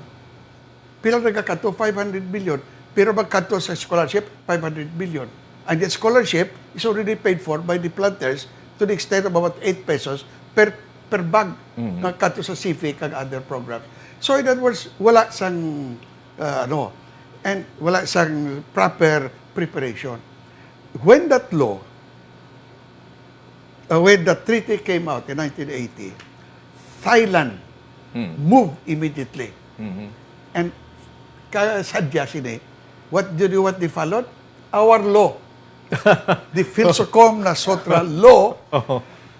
Pila nagkakanto, 500 billion. Pero magkanto sa scholarship, 500 billion. And that scholarship is already paid for by the planters to the extent of about 8 pesos per bag ng kanto sa CIFIC and other programs. So in other words, wala sang and wala sang proper preparation. When that law, when the treaty came out in 1980, Thailand moved immediately. And sadya sini, what they followed? Our law. The Philsocom na Sotra law,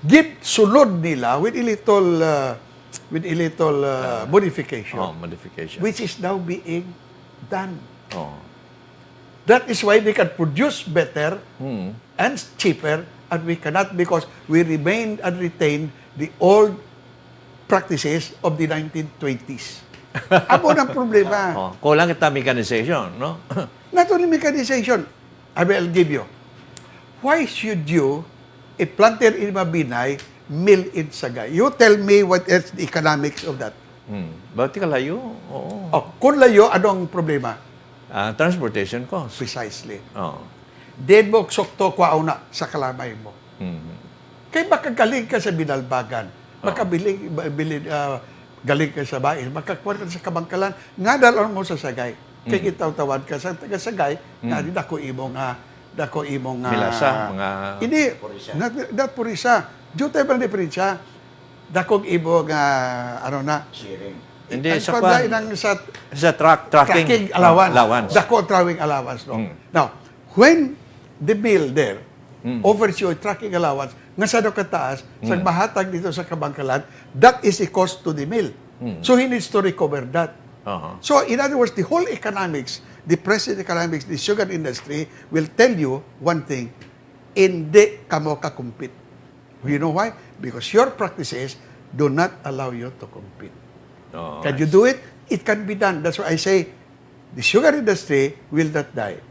gid sunod nila with a little modification. Modification. Which is now being done. That is why they can produce better and cheaper, and we cannot because we remain and retain the old practices of the 1920s. Abo ng problema. Kulang kita mechanization, no? Not only mechanization. I will give you. Why should you, a planter in Mabinay, mill in Sagay? You tell me what is the economics of that. Bakit ka layo? Oo. Kung layo, anong problema? Transportation cost. Precisely. Oh. Dead mo, sokto, kwao na sa kalamay mo. Kaya makagaling ka sa binalbagan. Galing ka sa bayan. Makakuha ka sa kabangkalan. Nga dalon mo sa Sagay. Kaya kitawtawan ka sa taga-Sagay. Nga din ako imong Milasa, mga... Hindi. Not purisa. Diyo tayo bang diferensya? Dakong imong, Sharing. Hindi, sa tracking allowance. Dako tracking allowance. No? Now, when the bill there offers you a tracking allowance, nga sa kataas, sa mahatag dito sa kabangkalan, that is a cost to the mill. So, he needs to recover that. So, in other words, the whole economics, the present economics, the sugar industry will tell you one thing, hindi kamo ka-compete. You know why? Because your practices do not allow you to compete. Can you do it? It can be done. That's why I say the sugar industry will not die.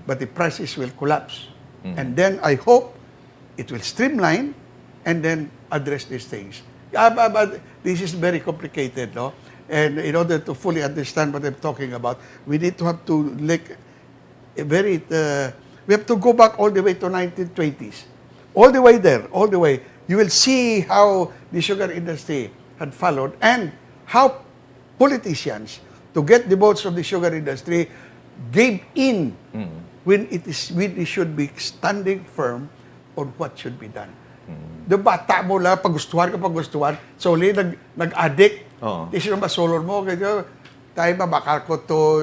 But the prices will collapse. And then I hope it will streamline and then address these things. But this is very complicated, no? And in order to fully understand what I'm talking about, we need to have to we have to go back all the way to 1920s. All the way there, all the way. You will see how the sugar industry had followed and how politicians, to get the votes of the sugar industry, gave in when it should be standing firm on what should be done. The bata mo lang, pagustuhan ka pagustuhan, so uli nag-addict, di sino masulor mo, kaya tayo mabakar ko to,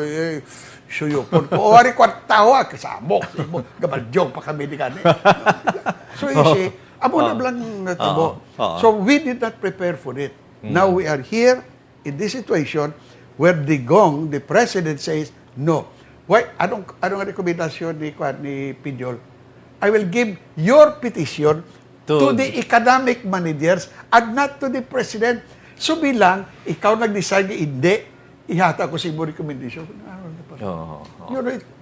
suyupon ko, o hari kwartawa, kasamok, gabadyong pa kami di kani. So you see, abo na lang natabo. So we did not prepare for it. Now we are here in this situation where the president says, no. Why? Anong rekomendasyon ni Pidol? I will give your petition to the economic managers and not to the president. So bilang, ikaw nag-decide, hindi, ihata ko sa imo recommendation.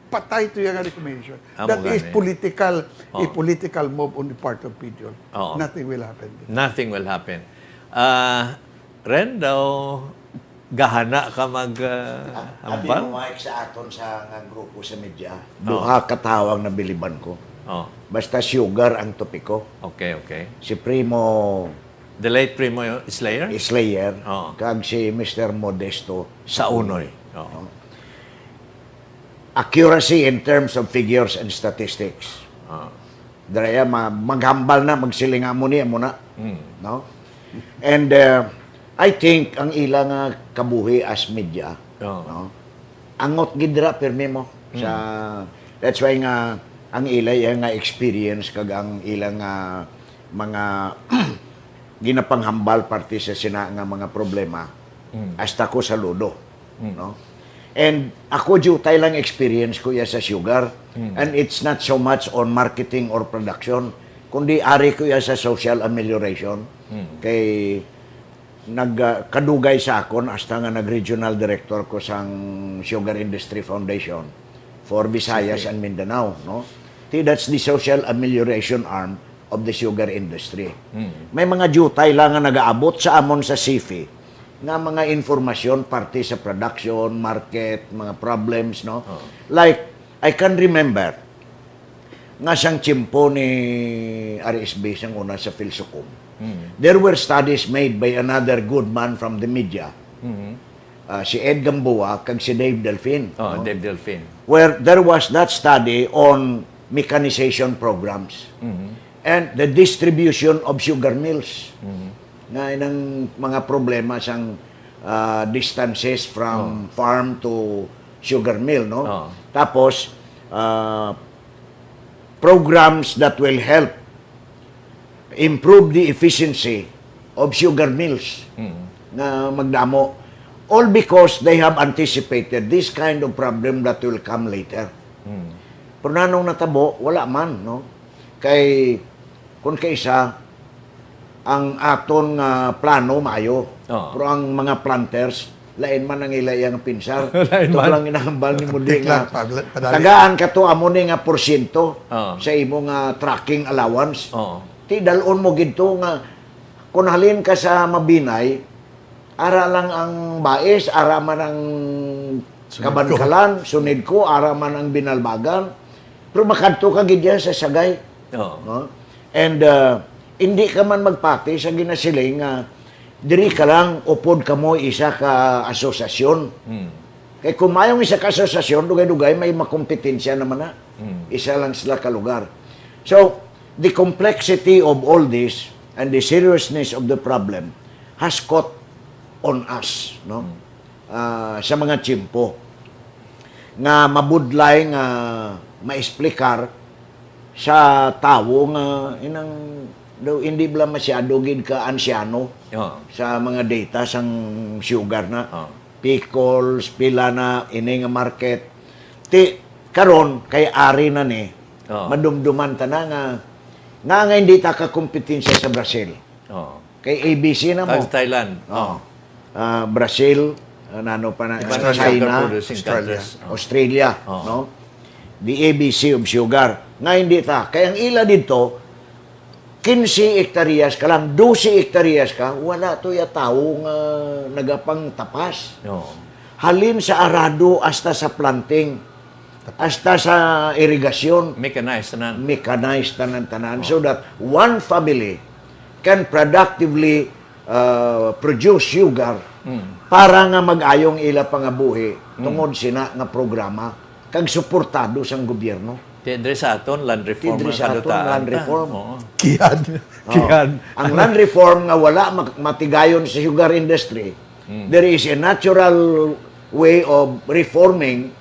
Patay to yung recommendation. That is a political move on the part of Pidol. Nothing will happen. Nothing will happen. Ren, daw, gahana ka Abi hambal? mo, Mike, sa aton sa nga grupo sa media, duha katawang na biliban ko. Basta sugar ang topiko. Okay. Si Primo The late Primo Slayer? Slayer, kag si Mr. Modesto Saunoy. Accuracy in terms of figures and statistics. Daya maghambal na, magsilinga mo niya muna. No? And I think ang ilang kabuhi as media, no? Angot gidra permi mo sa that's why nga ang ilay nga experience kag ang ilang mga ginapanghambal parte sa sina nga mga problema hasta ko saludo, no? And ako jutay lang experience ko ya sa sugar, and it's not so much on marketing or production kundi ari ko ya sa social amelioration. Kay nagkadugay sa akon hasta nga nag-regional director ko sang Sugar Industry Foundation for Visayas and Mindanao, no? That's the social amelioration arm of the sugar industry. May mga jutay lang nga nagaabot sa amon sa SIFI nga mga informasyon parte sa production, market, mga problems, no? Like, I can remember nga siyang tsimpo ni RSB siyang una sa Philsucum. There were studies made by another good man from the media, si Ed Gamboa kag si Dave Delfin. No? Dave Delfin. Where there was that study on mechanization programs and the distribution of sugar mills. Nga inang mga problema sang distances from farm to sugar mill, no? Tapos programs that will help improve the efficiency of sugar mills na magdamo, all because they have anticipated this kind of problem that will come later. Pero nanong natabo, wala man, no? Kay kung kaysa ang aton plano maayo, pero ang mga planters lain man ang ilayang pinsar. Ito lang inahambal ni Mudi nga tagaan ka to amo ni nga porsyento sa imo nga tracking allowance. Ti dalon mo gidto nga kung halin ka sa Mabinay, ara lang ang bais, ara man ang kabankalan, sunid ko, ara man ang binalbagan. Pero makadto ka gid sa Sagay. No? And hindi ka man magpati sa ginasiling nga diri ka lang upod ka mo isa ka asosasyon. Kay kung mayong isa ka asosasyon, dugay-dugay may makompetensya naman na. Isa lang sila ka lugar. So, the complexity of all this and the seriousness of the problem has caught on us, no? Sa mga tsimpo nga mabudlay nga maesplikar sa tawo nga inang hindi bala masyado gid ka ansyano sa mga data sang sugar na pickles pila na ini nga market ti karon kay ari na ni madumduman ta na nga hindi ta ka kompetensya sa Brazil. Kay ABC na mo. Thailand. Brazil, nano pa na China, Australia, no? The ABC of sugar. Nga hindi ta. Kaya ang ila dito, 15 hektaryas ka lang, 12 hektaryas ka, wala to ya tao nga nagapang tapas. Halin sa arado hasta sa planting. hasta sa irigasyon, Mechanized na. mechanized tanan-tanan so that one family can productively produce sugar para nga mag-ayong ila pangabuhi tungod sina nga programa kag suportado sang gobyerno. Tidre sa aton, land reform. Tidre ang sa aton, kalutaan land ta. reform. Oo. Kiyan. Ang land reform nga wala matigayon sa sugar industry, there is a natural way of reforming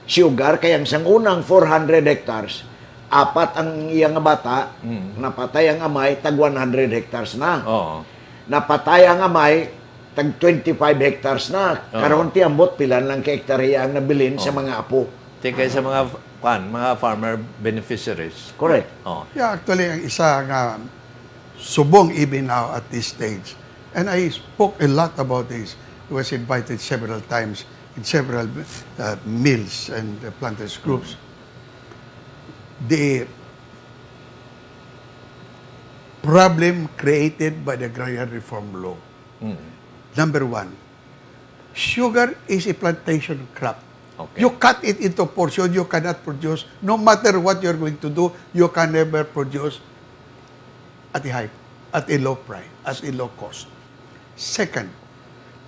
sugar kaya ang sang unang 400 hectares, apat ang iyang bata, napatay ang amay, tag 100 hectares na. Oo. Napatay ang amay, tag 25 hectares na. Karon ti ambot pilan lang ka hektarya ang nabilin sa mga apo. Tingkay sa mga farmer beneficiaries. Correct. Oh. Yeah, actually, ang isa nga subong even now at this stage. And I spoke a lot about this. I was invited several times in several mills and planters groups. The problem created by the Agrarian Reform Law. Number one, sugar is a plantation crop. Okay. You cut it into portion, you cannot produce. No matter what you're going to do, you can never produce at a low price, at a low cost. Second,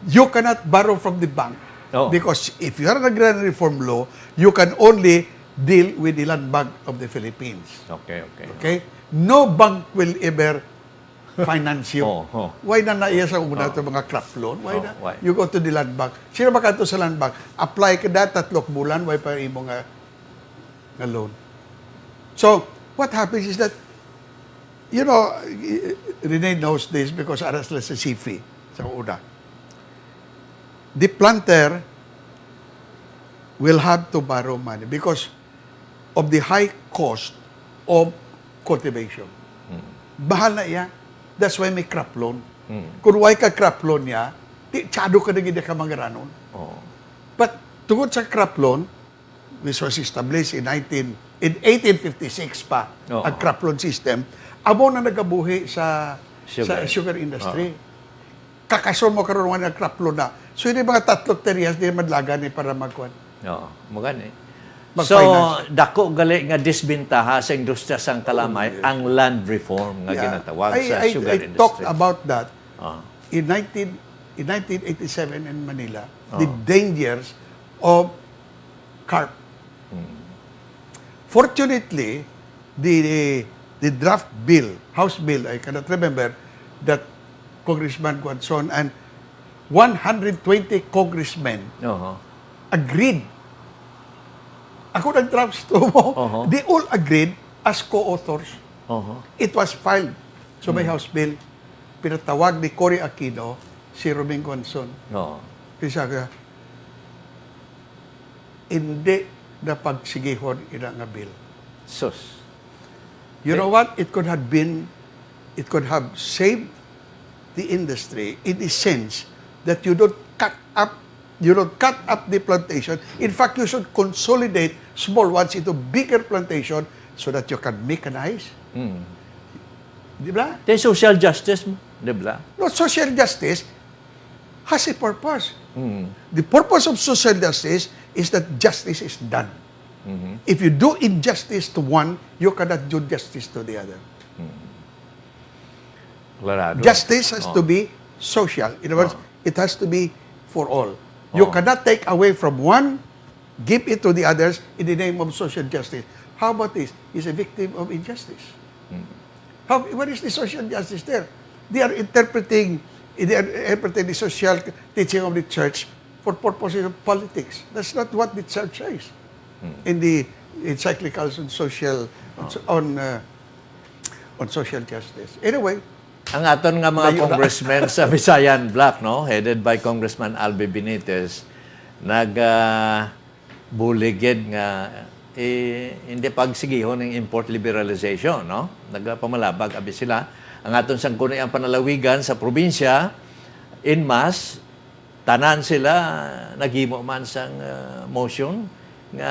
you cannot borrow from the bank. Oh. Because if you are an agrarian reform law, you can only deal with the land bank of the Philippines. Okay. Okay? No bank will ever finance you. Why na naiya sa una ito mga crop loan? Why? You go to the land bank. Sino ba kanto sa land bank? Apply ka na, 3 bulan, why pa imo nga loan. So, what happens is that, you know, Rene knows this because aras lang sa CFI, sa una. The planter will have to borrow money because of the high cost of cultivation. Bahal na iya. That's why may crop loan. Kung why ka crop loan niya, tsado ka na gina ka mangaranon. But tungod sa crop loan, which was established in 1856 pa, ang crop loan system, amo na nagabuhi sa sugar industry. Kakason mo karon ng crop loan na. So, hindi mga 3 teryas di madlaga ni para magkuhan. Oo, magani. So, Mag-finance. dako gali nga disbintaha sa industriya sang kalamay ang land reform nga ginatawag sa sugar I industry. talked about that Ah. in 1987 in Manila, the dangers of carp. Fortunately, the draft bill, House bill, I cannot remember, that Congressman Guanzon and 120 congressmen Oo. agreed. Ako nag-draft to mo. They all agreed as co-authors. It was filed. So may House bill, pinatawag ni Cory Aquino, si Robin Guanzon. Oo. Kasi siya, hindi na pagsigihon ina nga bill. Sus. You know what? It could have saved the industry in the sense that you don't cut up the plantation. In fact, you should consolidate small ones into bigger plantation so that you can mechanize. Di ba? Then social justice, di ba? No, social justice has a purpose. The purpose of social justice is that justice is done. If you do injustice to one, you cannot do justice to the other. Klarado. Justice has to be social. In other words, it has to be for all. You cannot take away from one, give it to the others in the name of social justice. How about this? He's a victim of injustice. What is the social justice there? They are interpreting the social teaching of the church for purposes of politics. That's not what the church says in the encyclicals on social on social justice. Anyway, Ang aton nga mga Layo na. congressmen sa Visayan Block, no, headed by Congressman Albi Benitez, buligid nga hindi pagsigihon ng import liberalization, no? Nagpamalabag abi sila. Ang aton sangkunay ang panalawigan sa probinsya in mass tanan sila naghimo man sang motion nga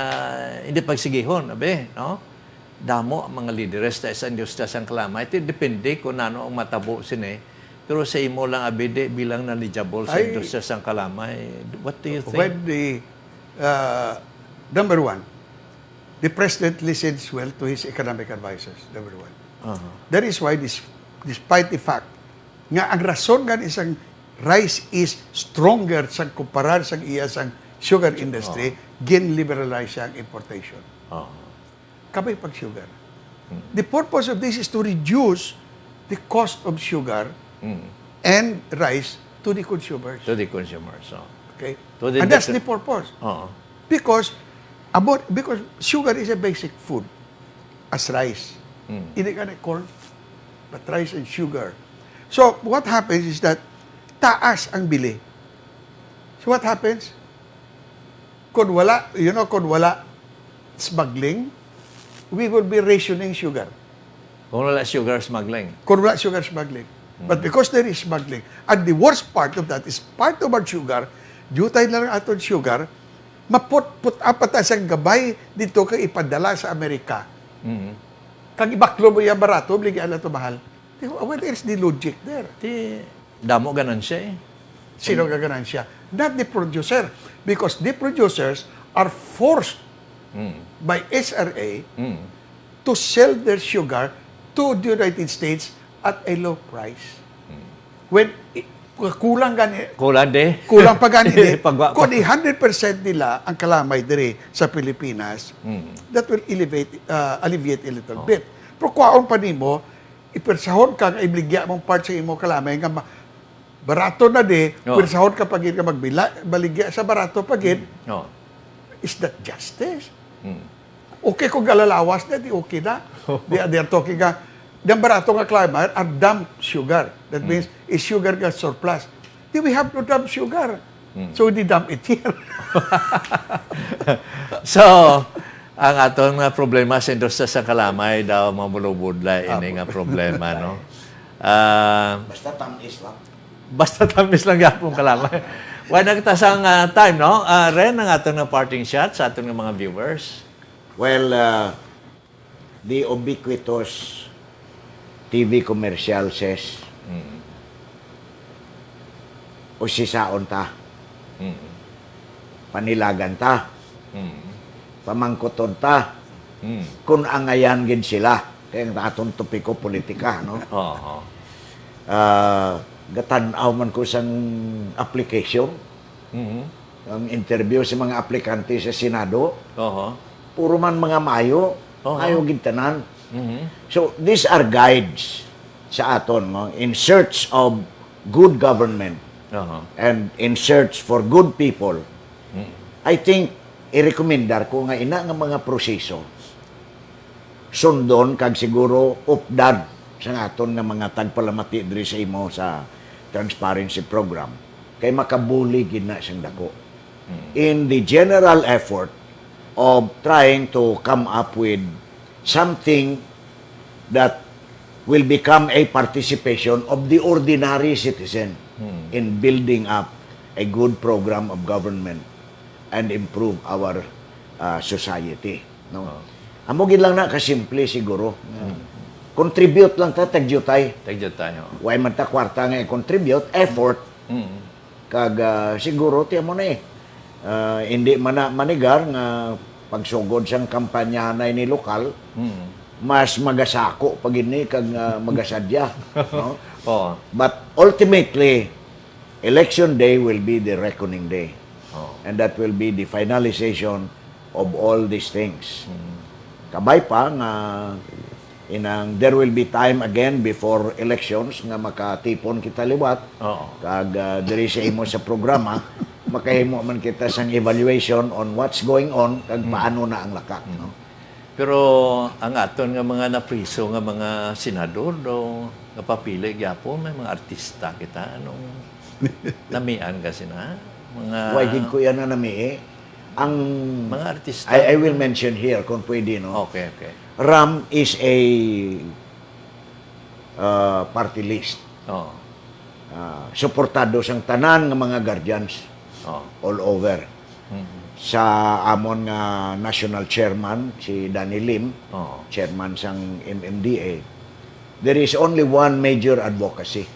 hindi pagsigihon abi, no? Damo ang mga lideres sa industriya sang kalamay. Ito depende kung ano ang matabo sini. Pero sa imo lang abide bilang knowledgeable sa industriya sang kalamay. What do you think? when the number one, the president listens well to his economic advisors, number one. Uh-huh. That is why, despite the fact nga ang rason nga isang rice is stronger sa kumparar sa iya sang sugar industry, gin-liberalize siya ang importation. Uh-huh. Kabay pag sugar. The purpose of this is to reduce the cost of sugar and rice to the consumers. To the consumers. So. Okay? To the And that's the purpose. Uh-huh. Because sugar is a basic food as rice. Hindi ka na corn, but rice and sugar. So, what happens is that taas ang bili. So, what happens? Kung wala smuggling, we will be rationing sugar. Kung wala sugar smuggling. Kung wala sugar smuggling. But because there is smuggling, and the worst part of that is part of our sugar, dutay na lang aton sugar, maput-put apat ang gabay dito kay ipadala sa Amerika. Kag ibaklo mo yung barato, bligyan na ito mahal. What is the logic there? Di, damo ganan siya eh. Sino gaganan siya? Not the producer. Because the producers are forced by SRA to sell their sugar to the United States at a low price. When kulang gani, kulang pa gani kung 100% nila ang kalamay dire sa Pilipinas, that will alleviate a little bit. Pero kwaon pa nimo, ipersahon ka nga ibligya mong part sa imo kalamay nga barato na persahon ka pagid ka magbaligya sa barato pagid. Is that justice? Okay kung galalawas na, di okay na. They are talking nga, yung barato nga climate are dump sugar. That means, is sugar gas surplus. Then we have to dump sugar. So, we dump it here. So, ang atong nga problema sa industriya sa kalamay daw mamulubudla ini nga problema, no? Basta tamis lang. Basta tamis lang yapong kalamay. Why nagtasang time, no? Ren, ang atong nga parting shot sa atong nga mga viewers. Well, the ubiquitous TV commercial says, usisaon ta, panilagan ta, pamangkotod ta, kung angayan gid sila. Kaya ang atong topiko politika, no? Gatanaw man ko sang application, ang interview sa mga aplikante sa Senado, puro man mga mayo, mayo gid tanan. So, these are guides sa aton, no? In search of good government and in search for good people. I think, i-recommendar ko nga ina nga mga proseso sundon kag siguro updad sa aton nga mga tagpalamati diri sa imo sa transparency program kay makabuli gid na siyang dako. In the general effort of trying to come up with something that will become a participation of the ordinary citizen in building up a good program of government and improve our society. No? Amo gid lang na kasimple siguro. Contribute lang ta tagyutay. Way man ta kwarta nga contribute effort. Kag siguro ti amo na hindi man na manigar nga pagsugod siyang kampanya na ni lokal, mas magasako pag ini kag magasadya, no? But ultimately, election day will be the reckoning day. And that will be the finalization of all these things. Kabay pa nga there will be time again before elections nga makatipon kita liwat. Kag diri sa imo sa programa makahimo man kita sang evaluation on what's going on kag paano na ang lakak, no? Pero ang aton nga mga napriso nga mga senador do napapili gyapon may mga artista kita anong namian kasi na mga Why gid ko yan na nami ang mga artista. I will mention here kung pwede, no? Okay. RAM is a party list. Suportado sang tanan nga mga guardians all over. Sa amon nga national chairman si Danny Lim, chairman sang MMDA, there is only one major advocacy: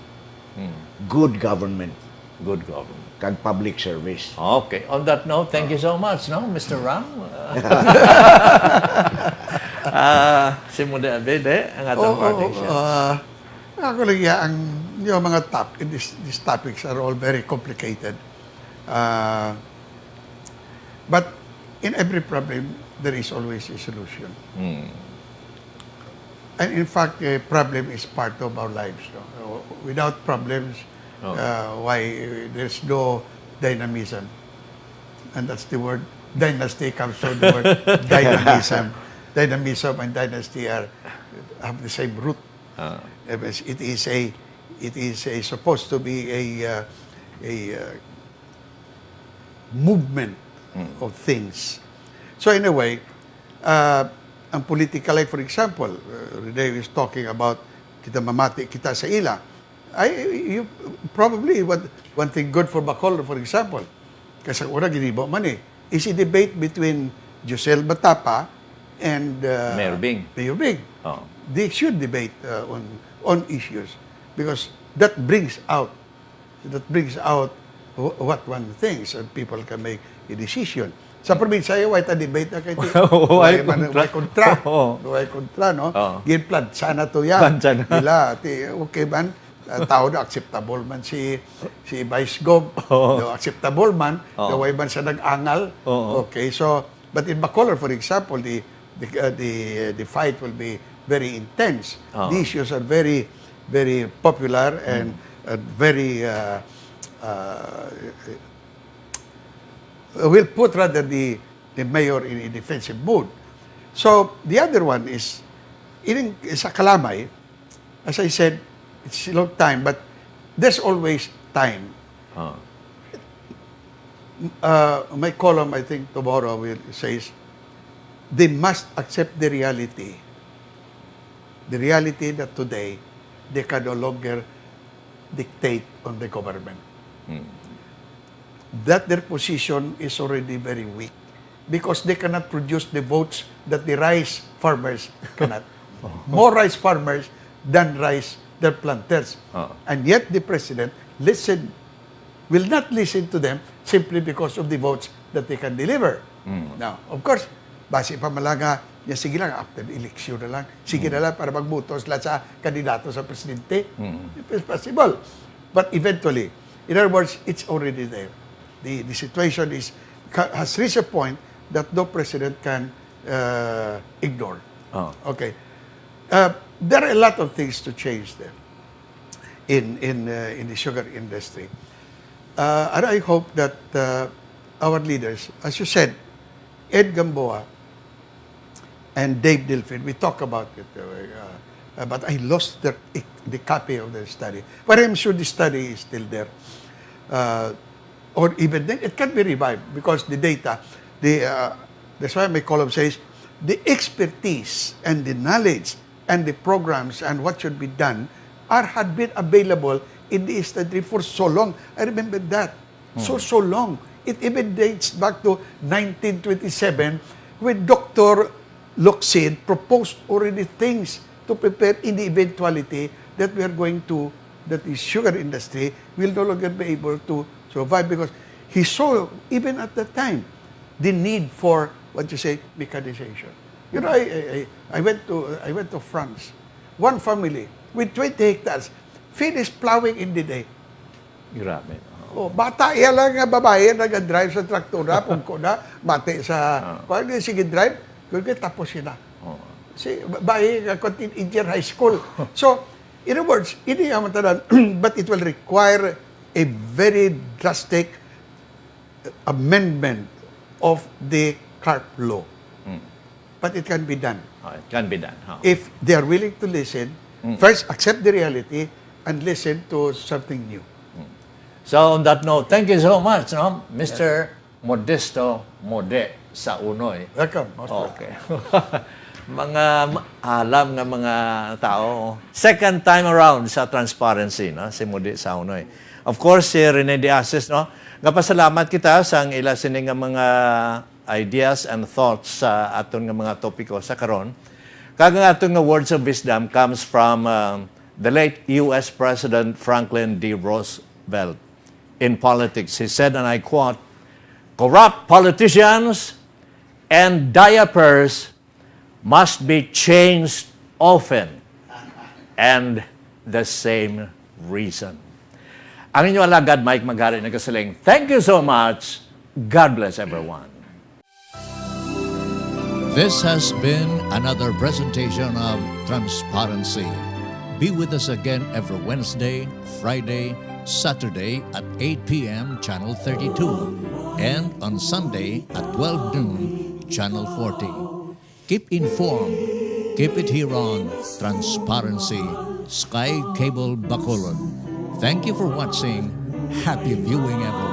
good government. Good government. kag public service. Okay. On that note, thank you so much, no, Mr. Ram. Si Mude Abede, ang atong parting siya. Ako lang ang yung mga these topics are all very complicated. But in every problem, there is always a solution. And in fact, a problem is part of our lives. No? Without problems, why there's no dynamism. And that's the word. Dynasty comes from the word dynamism. Dynamism and dynasty have the same root. It is supposed to be a movement of things. So in a way, ang political life, for example, Rene is talking about kita mamati kita sa ila. You probably one thing good for Bacolod, for example, kasi una ginibo man is a debate between Josel Batapa and Mayor Bing. Mayor Bing. Oh. They should debate on issues because that brings out what one thinks and people can make a decision. Sa probinsya, why ta debate na kayo? Why kontra. Why kontra, no? Gin plan, sana to yan. Nila, okay man, tao na acceptable man si Vice Gov. No, acceptable man, way man sa nag-angal. Okay, so, but in Bacolod, for example, the fight will be very intense. The issues are very, very popular and very will put rather the mayor in a defensive mood. So the other one is sa Kalamay, as I said, it's a long time, but there's always time. My column, I think tomorrow says they must accept the reality that today they can no longer dictate on the government. That their position is already very weak because they cannot produce the votes that the rice farmers cannot. More rice farmers than rice their planters. And yet the president will not listen to them simply because of the votes that they can deliver. Now, of course, base pa malaga, sige lang, after the election na lang, sige na lang para magbutos lahat sa kandidato sa presidente. It's possible. But eventually, in other words, it's already there. The situation has reached a point that no president can ignore. Okay. There are a lot of things to change there in the sugar industry. And I hope that our leaders, as you said, Ed Gamboa and Dave Dilfin, we talk about it, but I lost the copy of the study. But I'm sure the study is still there. Or even then, it can be revived because the data, that's why my column says, the expertise and the knowledge and the programs and what should be done had been available in the industry for so long. I remember that. So long. It even dates back to 1927 when Dr. Luxid proposed already things to prepare in the eventuality that we are going to, that the sugar industry will no longer be able to survive because he saw, even at that time, the need for, mechanization. You know, I went to France. One family with 20 hectares finished plowing in the day. Grabe. Bata iya lang nga babae nag-drive sa traktora, pungko na, mati sa, kung sige drive, kung tapos sila. Si babae, in high school. So, in other words, hindi naman tanan, but it will require a very drastic amendment of the CARP law. But it can be done. It can be done. If they are willing to listen, first accept the reality and listen to something new. So on that note, thank you so much, no? Mr. Modesto Mode Saunoy. Welcome. Okay. Mga alam ng mga tao. Second time around sa transparency, no? Si Mode Saunoy. Of course, si Rene de Asis, no? Napasalamat kita sa ila sining mga ideas and thoughts sa aton nga mga topiko sa karon. Kagang aton nga words of wisdom comes from the late U.S. President Franklin D. Roosevelt. in politics. He said, and I quote, "Corrupt politicians and diapers must be changed often and the same reason." Ang inyong alagad, Mike Maghari, nagkasiling, thank you so much. God bless everyone. This has been another presentation of Transparency. Be with us again every Wednesday, Friday, Saturday at 8 p.m. Channel 32 and on Sunday at 12 noon Channel 40. Keep informed. Keep it here on Transparency, Sky Cable Bacolod. Thank you for watching. Happy viewing, everyone.